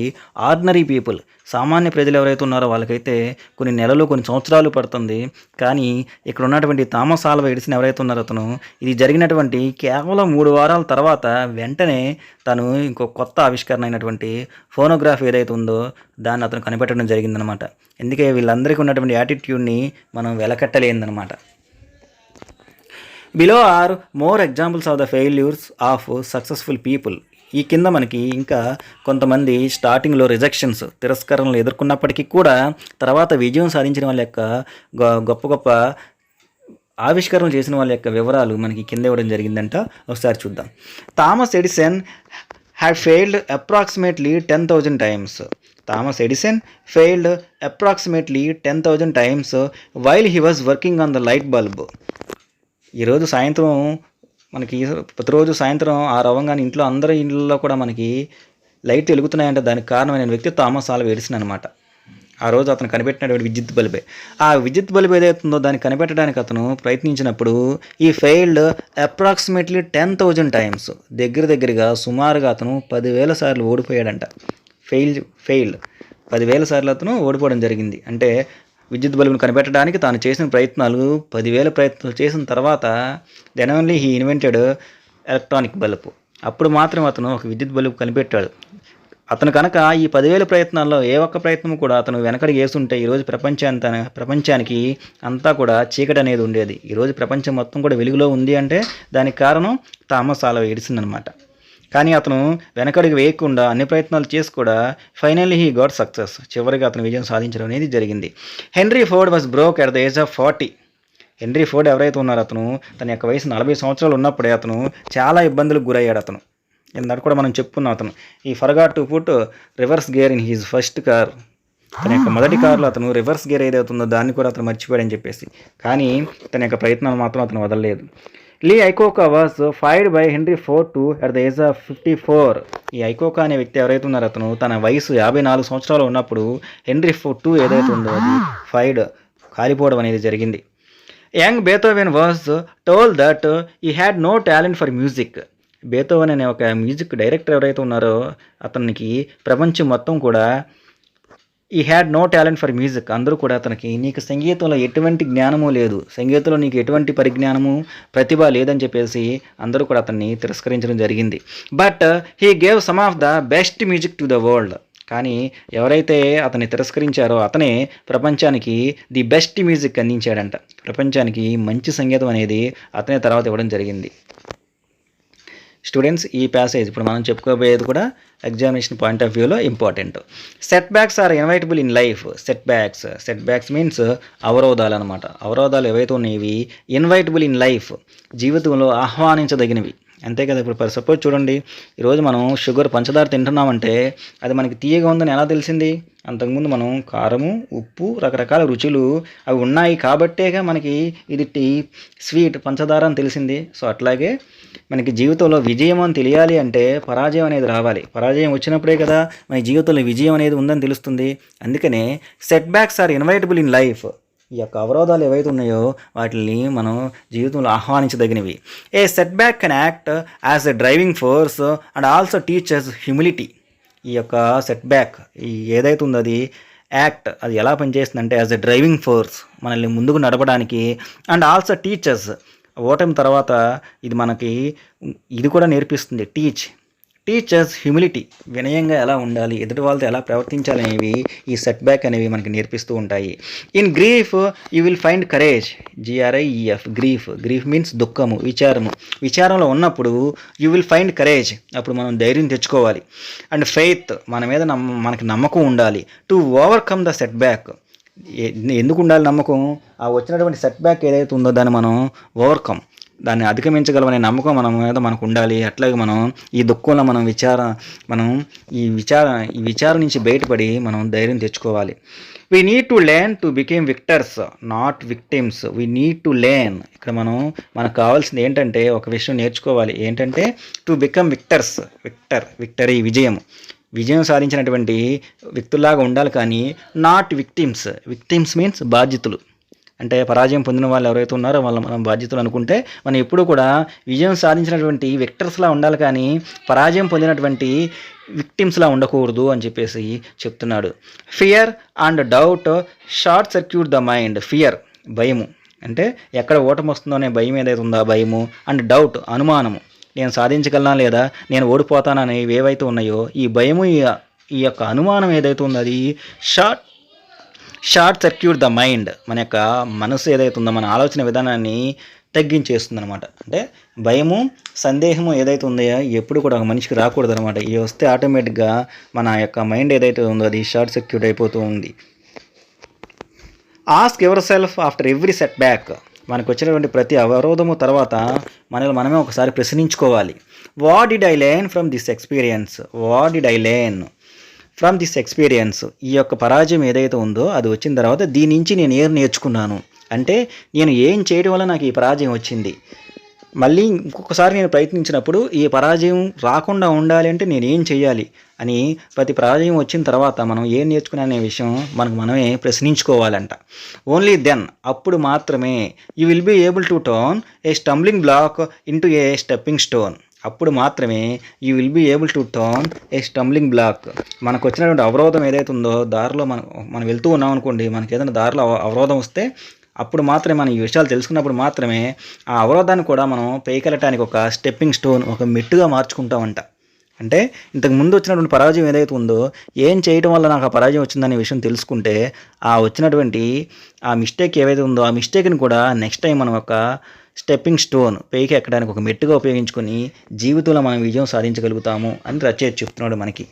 ఆర్డినరీ పీపుల్, సామాన్య ప్రజలు ఎవరైతే ఉన్నారో వాళ్ళకైతే కొన్ని నెలలు, కొన్ని సంవత్సరాలు పడుతుంది. కానీ ఇక్కడ ఉన్నటువంటి థామస్ ఆల్వా ఎడిసన్ ఎవరైతే ఉన్నారో అతను ఇది జరిగినటువంటి కేవలం 3 వారాల తర్వాత వెంటనే తను ఇంకో కొత్త ఆవిష్కరణ అయినటువంటి ఫోనోగ్రాఫ్ ఏదైతే ఉందో దాన్ని అతను కనిపెట్టడం జరిగిందనమాట. ఎందుకే వీళ్ళందరికీ ఉన్నటువంటి యాటిట్యూడ్ని మనం వెలకట్టలేదనమాట. Below are more examples of the failures of successful people. ఈ కింద మనకి ఇంకా కొంతమంది స్టార్టింగ్లో రిజెక్షన్స్, తిరస్కరణలు ఎదుర్కొన్నప్పటికీ కూడా తర్వాత విజయం సాధించిన వాళ్ళ యొక్క గొప్ప ఆవిష్కరణలు చేసిన వాళ్ళ యొక్క వివరాలు మనకి కింద ఇవ్వడం జరిగిందంట. ఒకసారి చూద్దాం. Thomas Edison had failed approximately 10,000 times. Thomas Edison failed approximately 10,000 times while he was working on the light bulb. ఈరోజు సాయంత్రం మనకి ప్రతిరోజు సాయంత్రం 6 అవ్వగానే ఇంట్లో అందరి ఇళ్ళల్లో కూడా మనకి లైట్ వెలుగుతున్నాయంటే దానికి కారణమైన వ్యక్తి థామస్ ఆల్వా ఎడిసన్ అనమాట. ఆ రోజు అతను కనిపెట్టినటువంటి విద్యుత్ బల్బే. ఆ విద్యుత్ బల్బ్ ఏదైతుందో దాన్ని కనిపెట్టడానికి అతను ప్రయత్నించినప్పుడు ఈ ఫెయిల్డ్ అప్రాక్సిమేట్లీ 10,000 times, దగ్గరగా సుమారుగా అతను 10,000 సార్లు ఓడిపోయాడంట. ఫెయిల్డ్ 10,000 సార్లు అతను ఓడిపోవడం జరిగింది. అంటే విద్యుత్ బల్బును కనిపెట్టడానికి తాను చేసిన ప్రయత్నాలు 10,000 ప్రయత్నాలు చేసిన తర్వాత then only he invented electronic bulb. అప్పుడు మాత్రం అతను ఒక విద్యుత్ బల్బు కనిపెట్టాడు. అతను కనుక ఈ 10,000 ప్రయత్నాల్లో ఏ ఒక్క ప్రయత్నం కూడా అతను వెనకడికి వేస్తుంటే ఈరోజు ప్రపంచానికి అంతా కూడా చీకటి అనేది ఉండేది. ఈరోజు ప్రపంచం మొత్తం కూడా వెలుగులో ఉంది అంటే దానికి కారణం థామస్ ఆల్వా ఎడిసన్ అనమాట. కానీ అతను వెనకడికి వేయకుండా అన్ని ప్రయత్నాలు చేసి కూడా ఫైనల్లీ హీ గాట్ సక్సెస్. చివరికి అతను విజయం సాధించడం అనేది జరిగింది. Henry Ford was broke at the age of 40. Henry Ford ఎవరైతే ఉన్నారో అతను తన యొక్క వయసు 40 సంవత్సరాలు ఉన్నప్పుడే అతను చాలా ఇబ్బందులకు గురయ్యాడు. అతను ఇందాక కూడా మనం చెప్పుకున్నాం, అతను ఈ forgot to put reverse gear in he's first car. తన యొక్క మొదటి కారులో అతను రివర్స్ గేర్ ఏదవుతుందో దాన్ని కూడా అతను మర్చిపోయాడని చెప్పేసి. కానీ తన యొక్క ప్రయత్నాలు మాత్రం అతను వదలలేదు. Lee Iacocca was fired by Henry Ford two at the age of 54. ఈ ఐకోకా అనే వ్యక్తి ఎవరైతే ఉన్నారో అతను తన వయసు 54 సంవత్సరాలు ఉన్నప్పుడు హెన్రీ ఫోర్డ్ 2 ఏదైతే ఉందో అది ఫైర్డ్ కాలిపోవడం అనేది జరిగింది. Young Beethoven was told that he had no talent for music. Beethoven అనే ఒక మ్యూజిక్ డైరెక్టర్ ఎవరైతే ఉన్నారో అతనికి ప్రపంచం మొత్తం కూడా ఈ had no talent for music, అందరూ కూడా అతనికి నీకు సంగీతంలో ఎటువంటి జ్ఞానము లేదు, సంగీతంలో నీకు ఎటువంటి పరిజ్ఞానము ప్రతిభ లేదని చెప్పేసి అందరూ కూడా అతన్ని తిరస్కరించడం జరిగింది. But he gave some of the best music to the world. కానీ ఎవరైతే అతన్ని తిరస్కరించారో అతనే ప్రపంచానికి ది బెస్ట్ మ్యూజిక్ అందించాడంట. ప్రపంచానికి మంచి సంగీతం అనేది అతనే తర్వాత ఇవ్వడం జరిగింది. స్టూడెంట్స్, ఈ ప్యాసేజ్ ఇప్పుడు మనం చెప్పుకోబోయేది కూడా ఎగ్జామినేషన్ పాయింట్ ఆఫ్ వ్యూలో important. Setbacks are inevitable in life. Setbacks means అవరోధాలు అనమాట. అవరోధాలు ఏవైతే ఉన్నాయివి ఇన్వైటబుల్ ఇన్ లైఫ్, జీవితంలో ఆహ్వానించదగినవి. అంతే కదా. ఇప్పుడు సపోజ్ చూడండి, ఈరోజు మనం షుగర్ పంచదార తింటున్నామంటే అది మనకి తీయగా ఉందని ఎలా తెలిసింది? అంతకుముందు మనం కారము, ఉప్పు, రకరకాల రుచులు అవి ఉన్నాయి కాబట్టేగా మనకి ఇది స్వీట్ పంచదార అని తెలిసింది. సో అట్లాగే మనకి జీవితంలో విజయం అని తెలియాలి అంటే పరాజయం అనేది రావాలి. పరాజయం వచ్చినప్పుడే కదా మన జీవితంలో విజయం అనేది ఉందని తెలుస్తుంది. అందుకనే setbacks are inevitable in life. ఈ యొక్క అవరోధాలు ఏవైతే ఉన్నాయో వాటిని మనం జీవితంలో ఆహ్వానించదగినవి. A setback can act as a driving force and also teachers humility. ఈ యొక్క సెట్ బ్యాక్ ఏదైతే ఉందో అది అది ఎలా పనిచేస్తుందంటే యాజ్ ఎ డ్రైవింగ్ ఫోర్స్ మనల్ని ముందుకు నడపడానికి, అండ్ ఆల్సో టీచర్స్ ఓటమి తర్వాత ఇది కూడా నేర్పిస్తుంది. టీచర్స్ హ్యూమిలిటీ, వినయంగా ఎలా ఉండాలి, ఎదుటి వాళ్ళతో ఎలా ప్రవర్తించాలి అనేవి ఈ సెట్ బ్యాక్ అనేవి మనకి నేర్పిస్తూ ఉంటాయి. In grief you will find courage. GRIEF, grief means దుఃఖము, విచారంలో ఉన్నప్పుడు యూ విల్ ఫైండ్ కరేజ్, అప్పుడు మనం ధైర్యం తెచ్చుకోవాలి. అండ్ ఫెయిత్, మన మీద మనకి నమ్మకం ఉండాలి. To overcome the set back, ఎందుకు ఉండాలి నమ్మకం? ఆ వచ్చినటువంటి సెట్ బ్యాక్ ఏదైతే ఉందో దాన్ని మనం దాన్ని అధిగమించగలమనే నమ్మకం మనకు ఉండాలి. అట్లాగే మనం ఈ దుఃఖంలో ఈ విచారం నుంచి బయటపడి మనం ధైర్యం తెచ్చుకోవాలి. We need to learn to became victors not victims. We need to learn, ఇక్కడ మనకు కావాల్సింది ఏంటంటే ఒక విషయం నేర్చుకోవాలి. ఏంటంటే టు బికమ్ విక్టర్స్. విక్టరీ, విజయం సాధించినటువంటి వ్యక్తుల్లాగా ఉండాలి. కానీ నాట్ విక్టిమ్స్ మీన్స్ బాధ్యతలు. అంటే పరాజయం పొందిన వాళ్ళు ఎవరైతే ఉన్నారో మనం బాధ్యతలు అనుకుంటే మనం ఎప్పుడూ కూడా విజయం సాధించినటువంటి విక్టర్స్లా ఉండాలి, కానీ పరాజయం పొందినటువంటి విక్టిమ్స్లా ఉండకూడదు అని చెప్పేసి చెప్తున్నాడు. Fear and doubt short circuit the mind. Fear, భయము, అంటే ఎక్కడ ఓటమి వస్తుందో అనే భయం ఏదైతే ఉందో ఆ భయము. అండ్ డౌట్, అనుమానము, నేను సాధించగలనా లేదా, నేను ఓడిపోతానని ఏవైతే ఉన్నాయో ఈ భయము, ఈ యొక్క అనుమానం ఏదైతే ఉందో అది షార్ట్ సర్క్యూట్ ద మైండ్, మన యొక్క మనసు ఏదైతే ఉందో మన ఆలోచన విధానాన్ని తగ్గించేస్తుంది అనమాట. అంటే భయము, సందేహము ఏదైతే ఉందో ఎప్పుడు కూడా ఒక మనిషికి రాకూడదు అనమాట. ఇవి వస్తే ఆటోమేటిక్గా మన యొక్క మైండ్ ఏదైతే ఉందో అది షార్ట్ సర్క్యూట్ అయిపోతూ ఉంది. Ask yourself after every setback. మనకు వచ్చినటువంటి ప్రతి అవరోధము తర్వాత మనమే ఒకసారి ప్రశ్నించుకోవాలి. What did I learn from this experience. ఈ యొక్క పరాజయం ఏదైతే ఉందో అది వచ్చిన తర్వాత దీని నుంచి నేను ఏం నేర్చుకున్నాను, అంటే నేను ఏం చేయడం వల్ల నాకు ఈ పరాజయం వచ్చింది, మళ్ళీ ఇంకొకసారి నేను ప్రయత్నించినప్పుడు ఈ పరాజయం రాకుండా ఉండాలి అంటే నేను ఏం చేయాలి అని ప్రతి పరాజయం వచ్చిన తర్వాత మనం ఏం నేర్చుకునే అనే విషయం మనమే ప్రశ్నించుకోవాలంట. ఓన్లీ దెన్, అప్పుడు మాత్రమే you will be able to turn a stumbling block into a stepping stone. అప్పుడు మాత్రమే you will be able to turn a stumbling block. మనకు వచ్చినటువంటి అవరోధం ఏదైతే ఉందో దారిలో మనం వెళ్తూ ఉన్నాం అనుకోండి, మనకి ఏదైనా దారిలో అవరోధం వస్తే అప్పుడు మాత్రమే మనం ఈ విషయాలు తెలుసుకున్నప్పుడు మాత్రమే ఆ అవరోధాన్ని కూడా మనం పైకెళ్ళటానికి ఒక స్టెప్పింగ్ స్టోన్, ఒక మెట్టుగా మార్చుకుంటామంట. అంటే ఇంతకు ముందు వచ్చినటువంటి పరాజయం ఏదైతే ఉందో, ఏం చేయటం వల్ల నాకు ఆ పరాజయం వచ్చిందనే విషయం తెలుసుకుంటే ఆ వచ్చినటువంటి ఆ మిస్టేక్ ఏవైతే ఉందో ఆ మిస్టేక్ని కూడా నెక్స్ట్ టైం మనం ఒక స్టెప్పింగ్ స్టోన్, పైకి ఎక్కడానికి ఒక మెట్టుగా ఉపయోగించుకొని జీవితంలో మనం విజయం సాధించగలుగుతాము అని రచయిత చెప్తున్నాడు మనకి.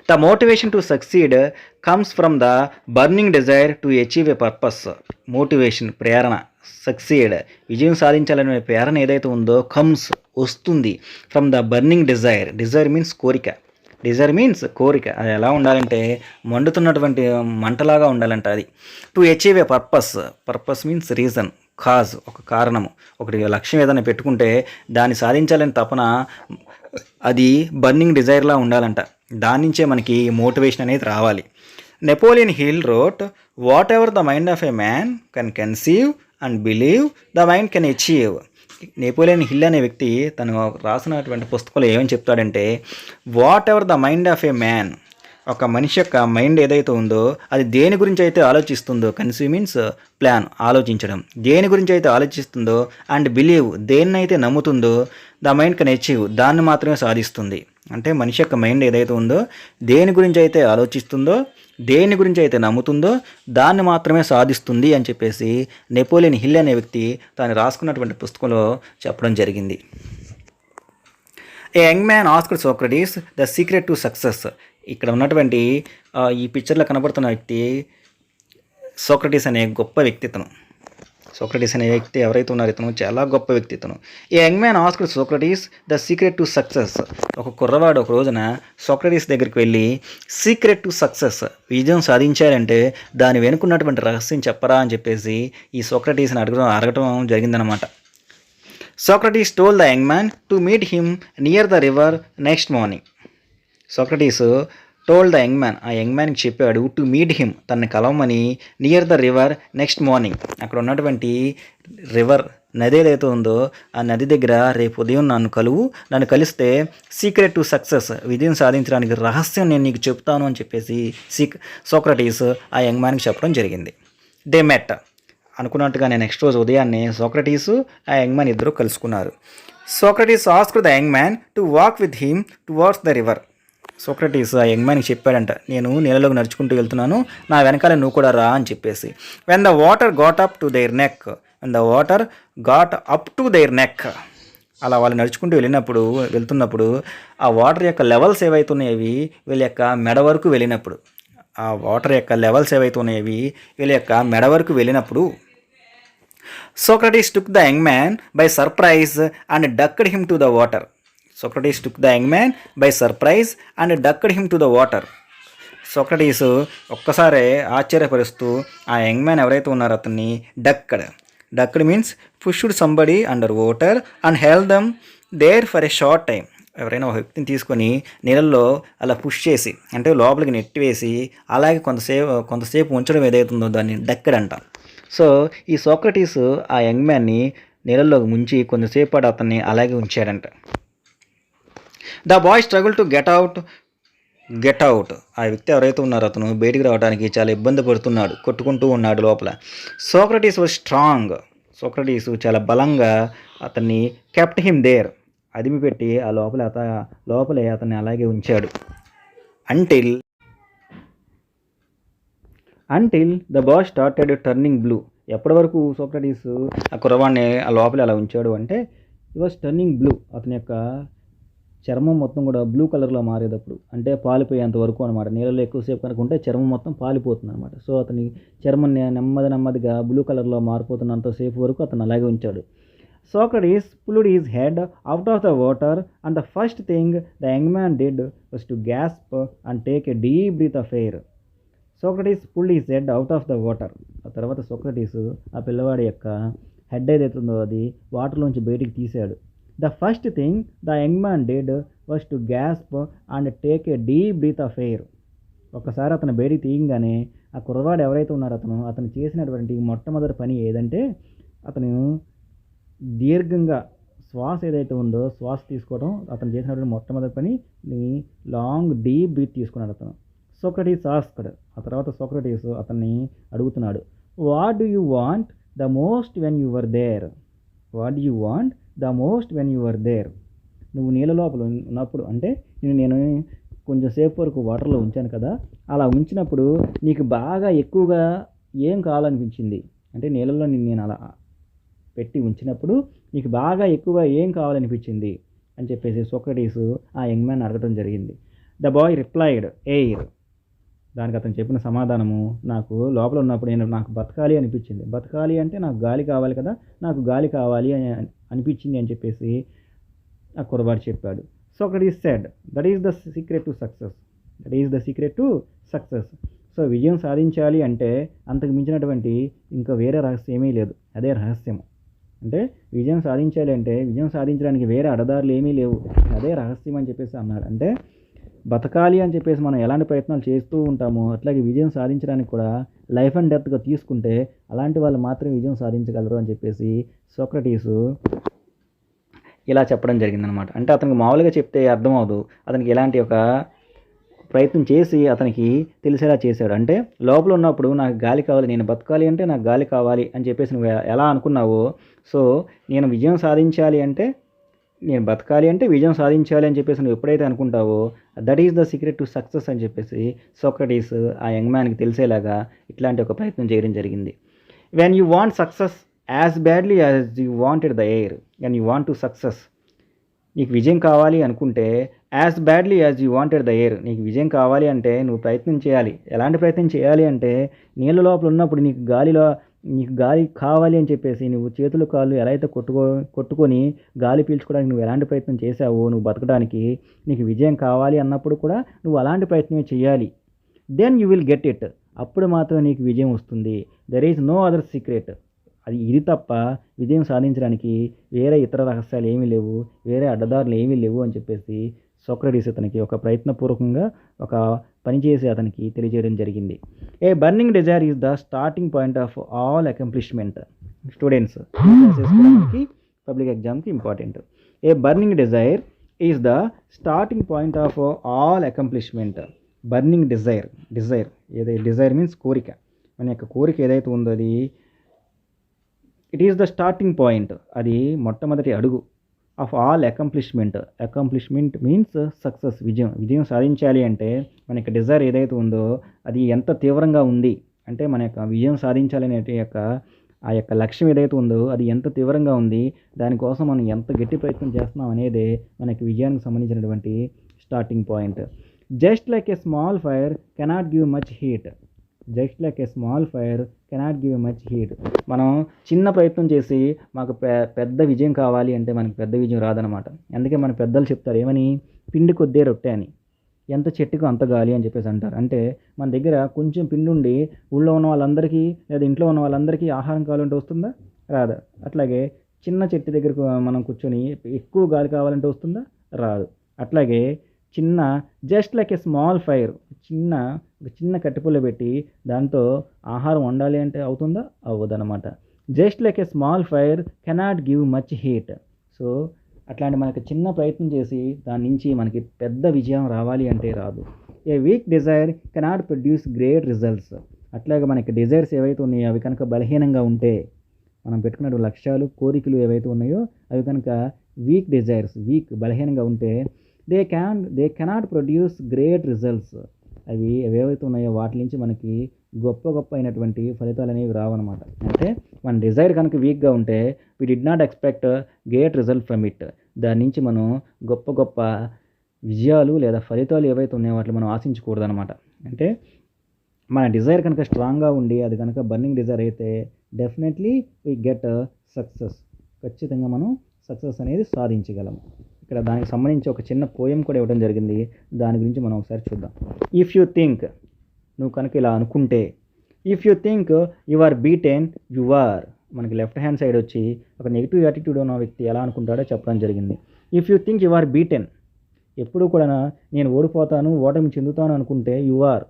The motivation to succeed comes from the burning desire to achieve a purpose. Motivation, ప్రేరణ, సక్సీడ్, విజయం సాధించాలనే ప్రేరణ ఏదైతే ఉందో కమ్స్, వస్తుంది, from the burning desire. Desire means కోరిక. డిజైర్ మీన్స్ కోరిక. అది ఎలా ఉండాలంటే మండుతున్నటువంటి మంటలాగా ఉండాలంట అది. To achieve a purpose. Purpose means reason, cause, ఒక కారణము. ఒకటి లక్ష్యం ఏదైనా పెట్టుకుంటే దాన్ని సాధించాలని తపన అది బర్నింగ్ డిజైర్లా ఉండాలంట. దాని నుంచే మనకి మోటివేషన్ అనేది రావాలి. Napoleon Hill wrote, whatever the mind of a man can conceive and believe the mind can achieve. Napoleon Hill అనే వ్యక్తి తను రాసినటువంటి పుస్తకంలో ఏమని చెప్తాడంటే, whatever the mind of a man, ఒక మనిషి యొక్క మైండ్ ఏదైతే ఉందో అది దేని గురించి అయితే ఆలోచిస్తుందో, కన్సీవ్ మీన్స్ ప్లాన్, ఆలోచించడం, దేని గురించి అయితే ఆలోచిస్తుందో, అండ్ బిలీవ్, దేన్నైతే నమ్ముతుందో, ద మైండ్ కెన్ అచీవ్, దాన్ని మాత్రమే సాధిస్తుంది. అంటే మనిషి యొక్క మైండ్ ఏదైతే ఉందో దేని గురించి అయితే ఆలోచిస్తుందో, దేని గురించి అయితే నమ్ముతుందో దాన్ని మాత్రమే సాధిస్తుంది అని చెప్పేసి నెపోలియన్ హిల్ అనే వ్యక్తి తాను రాసుకున్నటువంటి పుస్తకంలో చెప్పడం జరిగింది. A young man asked Socrates the secret to success. ఇక్కడ ఉన్నటువంటి ఈ పిక్చర్లో కనబడుతున్న వ్యక్తి సోక్రటీస్ అనే గొప్ప వ్యక్తిత్వం. సోక్రటీస్ అనే వ్యక్తి ఎవరైతే ఉన్నారో ఇతను చాలా గొప్ప వ్యక్తిత్వం. A young man asked Socrates the secret to success. ఒక కుర్రవాడు ఒక రోజున సోక్రటీస్ దగ్గరికి వెళ్ళి సీక్రెట్ టు సక్సెస్, విజయం సాధించాలంటే దాని వెనుకున్నటువంటి రహస్యం చెప్పరా అని చెప్పేసి ఈ సోక్రటీస్ని అడగటం జరిగిందనమాట. Socrates told the young man to meet him near the river next morning. Socrates told the young man, ఆ యంగ్ మ్యాన్కి చెప్పాడు, టు మీట్ హిమ్, తనని కలవమని, near the river next morning, అక్కడ ఉన్నటువంటి రివర్, నది ఏదైతే ఉందో ఆ నది దగ్గర రేపు ఉదయం నన్ను కలిస్తే సీక్రెట్ టు సక్సెస్, విజయం సాధించడానికి రహస్యం నేను నీకు చెప్తాను అని చెప్పేసి సోక్రటీస్ ఆ యంగ్ మ్యాన్కి చెప్పడం జరిగింది. దే మెట్, అనుకున్నట్టుగానే నెక్స్ట్ రోజు ఉదయాన్నే సోక్రటీసు ఆ యంగ్ మ్యాన్ ఇద్దరు కలుసుకున్నారు. Socrates asked the young man to walk with him towards the river. Socrates ఆ యంగ్ మ్యాన్కి చెప్పాడంట, నేను నీళ్ళలోకి నడుచుకుంటూ వెళ్తున్నాను, నా వెనకాల నువ్వు కూడా రా అని చెప్పేసి. When the water got up to their neck, when the water got up to their neck, అలా వాళ్ళు నడుచుకుంటూ వెళ్తున్నప్పుడు ఆ వాటర్ యొక్క లెవెల్స్ ఏవైతే ఉన్నాయవి వీళ్ళ యొక్క మెడ వరకు వెళ్ళినప్పుడు, ఆ వాటర్ యొక్క లెవెల్స్ ఏవైతే ఉన్నాయవి వీళ్ళ యొక్క మెడ వరకు వెళ్ళినప్పుడు Socrates took the young man by surprise and ducked him to the water. Socrates took the young man by surprise and ducked him to the water. Socrates ఒక్కసారే ఆశ్చర్యపరుస్తూ ఆ యంగ్ మ్యాన్ ఎవరైతే ఉన్నారో అతన్ని ducked means pushed somebody under water and held them there for a short time. ఎవరైనా ఒక వ్యక్తిని తీసుకొని నీళ్ళల్లో అలా పుష్ చేసి, అంటే లోపలికి నెట్టివేసి అలాగే కొంతసేపు ఉంచడం ఏదైతుందో దాన్ని డక్కడ్ అంటాం. సో ఈ సోక్రటీస్ ఆ యంగ్ మ్యాన్ని నీళ్ళల్లోకి ముంచి కొంతసేపు పాటు అతన్ని అలాగే ఉంచాడంట. The boy struggle to get out. ఆ వ్యక్తి ఎవరైతే ఉన్నారో అతను బయటికి రావడానికి చాలా ఇబ్బంది పడుతున్నాడు, కొట్టుకుంటూ ఉన్నాడు లోపల. Socrates was strong. సోక్రటీస్ చాలా బలంగా అతన్ని కెప్ట్ హిమ్ దేర్, అదిమిపెట్టి ఆ లోపలే అతన్ని అలాగే ఉంచాడు. Until the boy started turning blue. ఎప్పటి వరకు సోక్రటీస్ ఆ కుర్రవాడిని ఆ లోపల అలా ఉంచాడు అంటే, ఈ వాజ్ టర్నింగ్ బ్లూ, అతని యొక్క చర్మం మొత్తం కూడా బ్లూ కలర్లో మారేటప్పుడు, అంటే పాలిపోయేంత వరకు అనమాట. నీళ్ళలో ఎక్కువసేపు కనుక ఉంటే చర్మం మొత్తం పాలిపోతుంది అనమాట. సో అతని చర్మం నెమ్మదిగా బ్లూ కలర్లో మారిపోతున్నంతసేపు వరకు అతను అలాగే ఉంచాడు. Socrates pulled his head out of the water, and the first thing the young man did was to gasp and take a deep breath of air. Socrates pulled his head out of the water. ఆ తర్వాత Socrates ఆ పిల్లవాడి యొక్క head ఏదైతే ఉందో అది వాటర్లోంచి బయటికి తీశాడు. The first thing the young man did was to gasp and take a deep breath of air. ఒక్కసారి అతను బయటికి తీయంగానే ఆ కుర్రవాడు ఎవరైతే ఉన్నారో అతను చేసినటువంటి మొట్టమొదటి పని ఏదంటే, అతను దీర్ఘంగా శ్వాస ఏదైతే ఉందో శ్వాస తీసుకోవడం అతను చేసినటువంటి మొట్టమొదటి పని లాంగ్ డీప్ బ్రీత్ తీసుకున్నాడు అతను. సోక్రటీస్ ఆస్క్డ్, ఆ తర్వాత సోక్రటీస్ అతన్ని అడుగుతున్నాడు, what do you want the most when you were there? What do you want the most when you were there? నువ్వు నీళ్ళ లోపల ఉన్నప్పుడు, అంటే నేను కొంచెం సేపు వరకు వాటర్లో ఉంచాను కదా, అలా ఉంచినప్పుడు నీకు బాగా ఎక్కువగా ఏం కావాలనిపించింది? అంటే నీళ్ళలో నేను అలా పెట్టి ఉంచినప్పుడు నీకు బాగా ఎక్కువగా ఏం కావాలనిపించింది అని చెప్పేసి సోక్రటీస్ ఆ యంగ్ మ్యాన్ అడగడం జరిగింది. The boy replied air. దానికి అతను చెప్పిన సమాధానము, నాకు లోపల ఉన్నప్పుడు నాకు బతకాలి అనిపించింది. బతకాలి అంటే నాకు గాలి కావాలి కదా, నాకు గాలి కావాలి అని అనిపించింది అని చెప్పేసి ఆ కుర్రవాడు చెప్పాడు. Socrates said, that is the secret to success. That is the secret to success. So విజయం సాధించాలి అంటే అంతకు మించినటువంటి ఇంకా వేరే రహస్యం ఏమీ లేదు, అదే రహస్యం. అంటే విజయం సాధించాలి అంటే విజయం సాధించడానికి వేరే అడదారులు ఏమీ లేవు, అదే రహస్యం అని చెప్పేసి అన్నాడు. అంటే బతకాలి అని చెప్పేసి మనం ఎలాంటి ప్రయత్నాలు చేస్తూ ఉంటామో అట్లాగే విజయం సాధించడానికి కూడా లైఫ్ అండ్ డెత్గా తీసుకుంటే అలాంటి వాళ్ళు మాత్రమే విజయం సాధించగలరు అని చెప్పేసి సోక్రటీసు ఇలా చెప్పడం జరిగిందనమాట. అంటే అతనికి మామూలుగా చెప్తే అర్థం అవ్వదు, అతనికి ఎలాంటి ఒక ప్రయత్నం చేసి అతనికి తెలిసేలా చేశాడు. అంటే లోపల ఉన్నప్పుడు నాకు గాలి కావాలి, నేను బతకాలి అంటే నాకు గాలి కావాలి అని చెప్పేసి నువ్వు ఎలా అనుకున్నావో, సో నేను విజయం సాధించాలి అంటే నేను బతకాలి అంటే విజయం సాధించాలి అని చెప్పేసి నువ్వు ఎప్పుడైతే అనుకుంటావో that is the secret to success అని చెప్పేసి సోక్రటీస్ ఆ యంగ్ మ్యాన్కి తెలిసేలాగా ఇట్లాంటి ఒక ప్రయత్నం చేయడం జరిగింది. When you want success as badly as you wanted the air, when you want to success, నీకు విజయం కావాలి అనుకుంటే as badly as you wanted the air, నీకు విజయం కావాలి అంటే నువ్వు ప్రయత్నం చేయాలి. ఎలాంటి ప్రయత్నం చేయాలి అంటే నీళ్ళ లోపల ఉన్నప్పుడు నీకు గాలి కావాలి అని చెప్పేసి నువ్వు చేతులు కాళ్ళు ఎలా అయితే కొట్టుకొని గాలి పీల్చుకోవడానికి నువ్వు ఎలాంటి ప్రయత్నం చేసావో నువ్వు బతకడానికి, నీకు విజయం కావాలి అన్నప్పుడు కూడా నువ్వు అలాంటి ప్రయత్నమే చేయాలి. Then you will get it, అప్పుడు మాత్రమే నీకు విజయం వస్తుంది. There is no other secret. ఇది తప్ప విజయం సాధించడానికి వేరే ఇతర రహస్యాలు ఏమీ లేవు, వేరే అడ్డదారులు ఏమీ లేవు అని చెప్పేసి సోక్రటీస్ అతనికి ఒక ప్రయత్నపూర్వకంగా ఒక పని చేసి అతనికి తెలియజేయడం జరిగింది. A burning desire is the starting point of all accomplishment. Students public ఎగ్జామ్కి important. A burning desire is the starting point of all accomplishment. Burning desire desire means కోరిక. మన యొక్క కోరిక ఏదైతే ఉందో అది it is the starting point, అది మొట్టమొదటి అడుగు of all accomplishment. Accomplishment means success, విజయం సాధించాలి అంటే మన యొక్క డిజైర్ ఏదైతే ఉందో అది ఎంత తీవ్రంగా ఉంది అంటే మన యొక్క విజయం సాధించాలనే ఆ యొక్క లక్ష్యం ఏదైతే ఉందో అది ఎంత తీవ్రంగా ఉంది, దానికోసం మనం ఎంత గట్టి ప్రయత్నం చేస్తున్నాం అనేదే మనకి విజయానికి సంబంధించినటువంటి starting point. Just like a small fire cannot give much heat. Just like a small fire cannot give much heat. మనం చిన్న ప్రయత్నం చేసి మాకు పెద్ద విజయం కావాలి అంటే మనకు పెద్ద విజయం రాదనమాట. అందుకే మన పెద్దలు చెప్తారు ఏమని, పిండి కొద్దే రొట్టె అని, ఎంత చెట్టుకు అంత గాలి అని చెప్పేసి అంటారు. అంటే మన దగ్గర కొంచెం పిండి ఉండి ఊళ్ళో ఉన్న వాళ్ళందరికీ లేదా ఇంట్లో ఉన్న వాళ్ళందరికీ ఆహారం కావాలంటే వస్తుందా? రాదు. అట్లాగే చిన్న చెట్టు దగ్గరకు మనం కూర్చొని ఎక్కువ గాలి కావాలంటే వస్తుందా? రాదు. అట్లాగే just like a small fire, చిన్న కట్టెపుల్ల పెట్టి దాంతో ఆహారం వండాలి అంటే అవుతుందా? అవ్వదనమాట. Just like a small fire cannot give much heat. So అట్లాంటి మనకి చిన్న ప్రయత్నం చేసి దాని నుంచి మనకి పెద్ద విజయం రావాలి అంటే రాదు. A weak desire cannot produce great results. అట్లాగే మనకి డిజైర్స్ ఏవైతే ఉన్నాయో అవి కనుక బలహీనంగా ఉంటే, మనం పెట్టుకున్న లక్ష్యాలు కోరికలు ఏవైతే ఉన్నాయో అవి కనుక వీక్ బలహీనంగా ఉంటే they cannot produce great results. అవి ఏవైతే ఉన్నాయో వాటి నుంచి మనకి గొప్ప అయినటువంటి ఫలితాలు అనేవి రావన్నమాట. అంటే మన డిజైర్ కనుక వీక్గా ఉంటే we did not expect great result from it. దాని నుంచి మనం గొప్ప విజయాలు లేదా ఫలితాలు ఏవైతే ఉన్నాయో వాటిని మనం ఆశించకూడదు అనమాట. అంటే మన డిజైర్ కనుక స్ట్రాంగ్గా ఉండి అది కనుక బర్నింగ్ డిజైర్ అయితే డెఫినెట్లీ వి గెట్ సక్సెస్. ఖచ్చితంగా మనం సక్సెస్ అనేది సాధించగలము. ఇక్కడ దానికి సంబంధించి ఒక చిన్న పోయం కూడా ఇవ్వడం జరిగింది, దాని గురించి మనం ఒకసారి చూద్దాం. ఇఫ్ యూ థింక్, నువ్వు కనుక ఇలా అనుకుంటే, if you think you are beaten you are. మనకి లెఫ్ట్ హ్యాండ్ సైడ్ వచ్చి ఒక నెగిటివ్ యాటిట్యూడ్ ఉన్న వ్యక్తి ఎలా అనుకుంటాడో చెప్పడం జరిగింది. If you think you are beaten, ఎప్పుడు కూడా నేను ఓడిపోతాను, ఓటమి చెందుతాను అనుకుంటే యు ఆర్,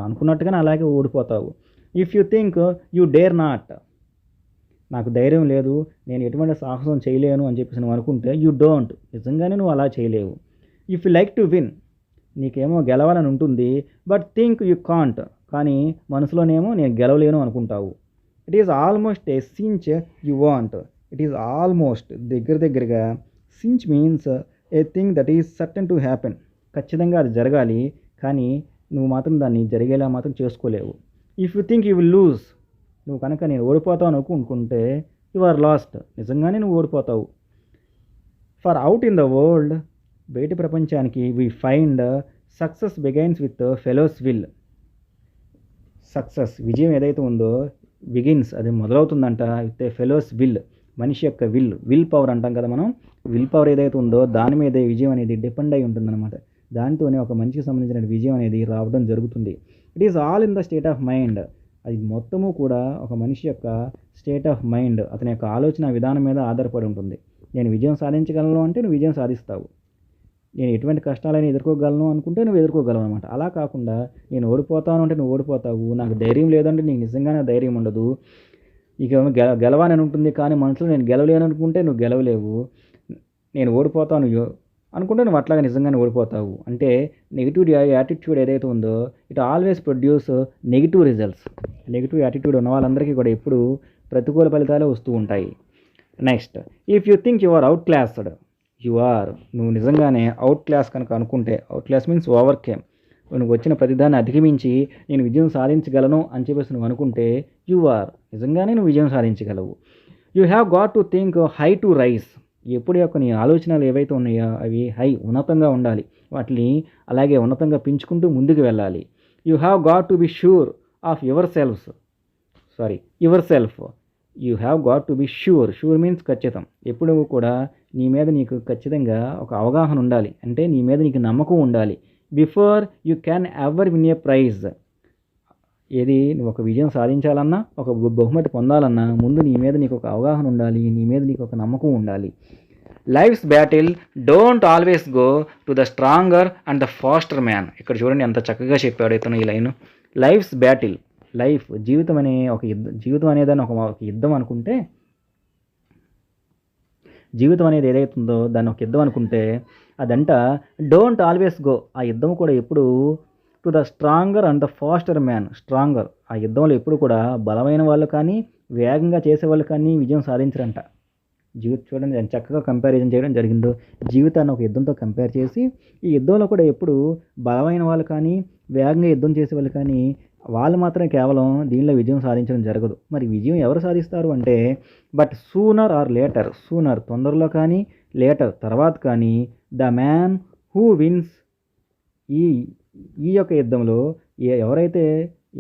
అనుకున్నట్టుగానే అలాగే ఓడిపోతావు. If you think you dare not, నాకు ధైర్యం లేదు, నేను ఎటువంటి సాహసం చేయలేను అని చెప్పేసి నువ్వు అనుకుంటే యూ డోంట్, నిజంగానే నువ్వు అలా చేయలేవు. If you like to win, నీకేమో గెలవాలని ఉంటుంది, బట్ థింక్ యూ కాంట్, కానీ మనసులోనేమో నేను గెలవలేను అనుకుంటావు. It is almost a cinch you want, it is almost దగ్గరగా, cinch means a thing that is certain to happen, ఖచ్చితంగా అది జరగాలి, కానీ నువ్వు మాత్రం దాన్ని జరిగేలా మాత్రం చేసుకోలేవు. If you think you will lose, నువ్వు కనుక నేను ఓడిపోతావు అనుకుంటే యు ఆర్ లాస్ట్, నిజంగానే నువ్వు ఓడిపోతావు. Far out in the world, బయట ప్రపంచానికి we find success begins with fellows will, success విజయం ఏదైతే ఉందో బిగిన్స్ అది మొదలవుతుందంట విత్ ఫెలోస్ విల్, మనిషి యొక్క విల్ పవర్ అంటాం కదా మనం, విల్ పవర్ ఏదైతే ఉందో దాని మీదే విజయం అనేది డిపెండ్ అయి ఉంటుందన్నమాట. దానితోనే ఒక మనిషికి సంబంధించిన విజయం అనేది రావడం జరుగుతుంది. It is all in the state of mind, అది మొత్తము కూడా ఒక మనిషి యొక్క స్టేట్ ఆఫ్ మైండ్, అతని యొక్క ఆలోచన విధానం మీద ఆధారపడి ఉంటుంది. నేను విజయం సాధించగలను అంటే నువ్వు విజయం సాధిస్తావు, నేను ఎటువంటి కష్టాలని ఎదుర్కోగలను అనుకుంటే నువ్వు ఎదుర్కోగలవు అనమాట. అలా కాకుండా నేను ఓడిపోతాను అంటే నువ్వు ఓడిపోతావు, నాకు ధైర్యం లేదంటే నీకు నిజంగానే ధైర్యం ఉండదు, ఇక గెలవాలని ఉంటుంది కానీ మనసులో నేను గెలవలేను అనుకుంటే నువ్వు గెలవలేవు, నేను ఓడిపోతాను అనుకుంటే నువ్వు అట్లాగా నిజంగానే ఓడిపోతావు. అంటే నెగిటివ్ యాటిట్యూడ్ ఏదైతే ఉందో it always produce negative results. Negative attitude ఉన్న వాళ్ళందరికీ కూడా ఎప్పుడు ప్రతికూల ఫలితాలే వస్తూ ఉంటాయి. Next, if you think you are outclassed, నువ్వు నిజంగానే అవుట్ క్లాస్ కనుక అనుకుంటే, outclass means overcame, నువ్వు వచ్చిన ప్రతిదాన్ని అధిగమించి నేను విజయం సాధించగలను అని చెప్పేసి నువ్వు అనుకుంటే నిజంగానే నువ్వు విజయం సాధించగలవు. You have got to think high to rise, ఎప్పుడు యొక్క నీ ఆలోచనలు ఏవైతే ఉన్నాయో అవి ఉన్నతంగా ఉండాలి, వాటిని అలాగే ఉన్నతంగా పెంచుకుంటూ ముందుకు వెళ్ళాలి. You have got to be sure of your self, you have got to be sure means ఖచ్చితం, ఎప్పుడు కూడా నీ మీద నీకు ఖచ్చితంగా ఒక అవగాహన ఉండాలి, అంటే నీ మీద నీకు నమ్మకం ఉండాలి. Before you can ever win a prize, ఏది నువ్వు ఒక విజయం సాధించాలన్నా ఒక బహుమతి పొందాలన్నా ముందు నీ మీద నీకు ఒక అవగాహన ఉండాలి, నీ మీద నీకు ఒక నమ్మకం ఉండాలి. Life's battle don't always go to the stronger and the faster man. ఇక్కడ చూడండి ఎంత చక్కగా చెప్పాడు ఇతను ఈ లైన్. లైఫ్స్ బ్యాటిల్, జీవితం అనే ఒక యుద్ధం, జీవితం అనేదాన్ని ఒక యుద్ధం అనుకుంటే, జీవితం అనేది ఏదైతుందో దాన్ని ఒక యుద్ధం అనుకుంటే అదంట డోంట్ ఆల్వేస్ గో, ఆ యుద్ధం కూడా ఎప్పుడు to the stronger and the faster man, stronger, ఆ యుద్ధంలో ఎప్పుడు కూడా బలమైన వాళ్ళు కానీ వేగంగా చేసేవాళ్ళు కానీ విజయం సాధించరంట. చూడండి ఎంత చక్కగా కంపారిజన్ చేయడం జరిగిందో, జీవితాన్ని ఒక యుద్ధంతో కంపేర్ చేసి ఈ యుద్ధంలో కూడా ఎప్పుడు బలమైన వాళ్ళు కానీ వేగంగా యుద్ధం చేసేవాళ్ళు కానీ వాళ్ళు మాత్రమే కేవలం దీనిలో విజయం సాధించడం జరగదు. మరి విజయం ఎవరు సాధిస్తారు అంటే, but sooner or later, sooner తొందరలో కానీ లేటర్ తర్వాత కానీ, ద మ్యాన్ హూ విన్స్, ఈ యొక్క యుద్ధంలో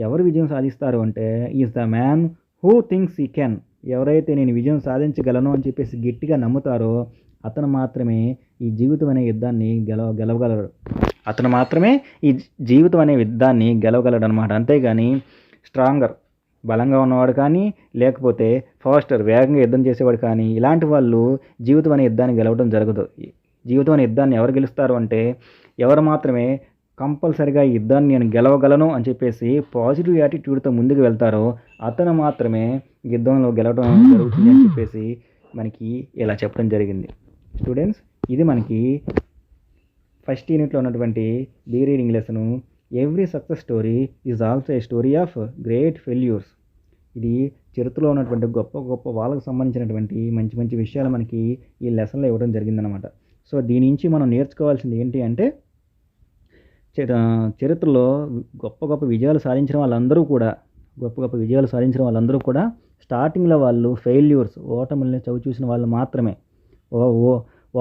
ఎవరు విజయం సాధిస్తారు అంటే, is the man who thinks ఈ కెన్, ఎవరైతే నేను విజయం సాధించగలను అని చెప్పేసి గట్టిగా నమ్ముతారో అతను మాత్రమే ఈ జీవితం అనే యుద్ధాన్ని గెలవగలడు, అతను మాత్రమే ఈ జీవితం అనే యుద్ధాన్ని గెలవగలడు అనమాట. అంతేగాని స్ట్రాంగర్ బలంగా ఉన్నవాడు కానీ లేకపోతే ఫాస్టర్ వేగంగా యుద్ధం చేసేవాడు కానీ ఇలాంటి వాళ్ళు జీవితం అనే యుద్ధాన్ని గెలవడం జరగదు. జీవితం అనే యుద్ధాన్ని ఎవరు గెలుస్తారు అంటే, ఎవరు మాత్రమే కంపల్సరిగా ఈ యుద్ధాన్ని నేను గెలవగలను అని చెప్పేసి పాజిటివ్ యాటిట్యూడ్తో ముందుకు వెళ్తారో అతను మాత్రమే యుద్ధంలో గెలవడం జరుగుతుంది అని చెప్పేసి మనకి ఇలా చెప్పడం జరిగింది. స్టూడెంట్స్, ఇది మనకి ఫస్ట్ యూనిట్లో ఉన్నటువంటి B reading lesson. Every success story is also a story of great failures. ఇది చరిత్రలో ఉన్నటువంటి గొప్ప గొప్ప వాళ్ళకు సంబంధించినటువంటి మంచి మంచి విషయాలు మనకి ఈ లెసన్లో ఇవ్వడం జరిగిందనమాట. సో దీని నుంచి మనం నేర్చుకోవాల్సింది ఏంటి అంటే, చరిత్రలో గొప్ప గొప్ప విజయాలు సాధించిన వాళ్ళందరూ కూడా స్టార్టింగ్లో వాళ్ళు ఫెయిల్యూర్స్, ఓటమిని చవిచూసిన వాళ్ళు మాత్రమే.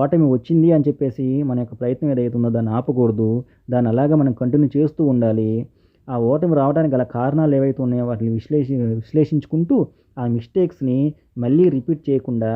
ఓటమి వచ్చింది అని చెప్పేసి మన యొక్క ప్రయత్నం ఏదైతే ఉందో దాన్ని ఆపకూడదు, దాన్ని అలాగే మనం కంటిన్యూ చేస్తూ ఉండాలి. ఆ ఓటమి రావడానికి గల కారణాలు ఏవైతే ఉన్నాయో వాటిని విశ్లేషించుకుంటూ ఆ మిస్టేక్స్ని మళ్ళీ రిపీట్ చేయకుండా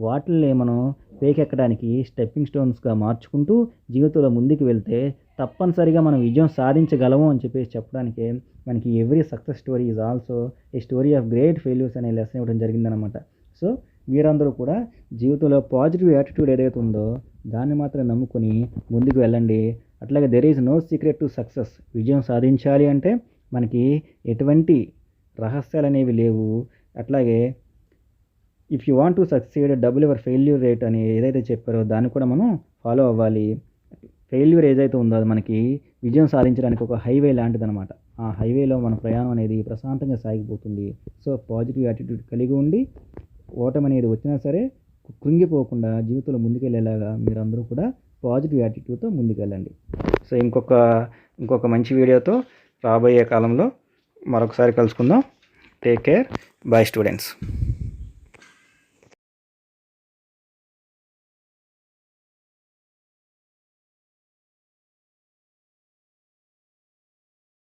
వాటిని మనం పేకెక్కడానికి స్టెప్పింగ్ స్టోన్స్గా మార్చుకుంటూ జీవితంలో ముందుకు వెళ్తే తప్పనిసరిగా మనం విజయం సాధించగలము అని చెప్పేసి చెప్పడానికే మనకి every success story is also a story of great failures అనే లెసన్ ఇవ్వడం జరిగిందనమాట. సో మీరందరూ కూడా జీవితంలో పాజిటివ్ యాటిట్యూడ్ ఏదైతే ఉందో దాన్ని మాత్రం నమ్ముకొని ముందుకు వెళ్ళండి. అట్లాగే there is no secret to success. విజయం సాధించాలి అంటే మనకి ఎటువంటి రహస్యాలు అనేవి లేవు. అట్లాగే if you want to succeed double your failure rate అని ఏదైతే చెప్పారో దాన్ని కూడా మనం ఫాలో అవ్వాలి. ఫెయిల్యూర్ ఏదైతే ఉందో అది మనకి విజయం సాధించడానికి ఒక హైవే లాంటిదనమాట. ఆ హైవేలో మన ప్రయాణం అనేది ప్రశాంతంగా సాగిపోతుంది. సో పాజిటివ్ యాటిట్యూడ్ కలిగి ఉండి ఓటమి అనేది వచ్చినా సరే కృంగిపోకుండా జీవితంలో ముందుకెళ్ళేలాగా మీరందరూ కూడా పాజిటివ్ యాటిట్యూడ్తో ముందుకెళ్ళండి. సో ఇంకొక మంచి వీడియోతో రాబోయే కాలంలో మరొకసారి కలుసుకుందాం. Take care. By students.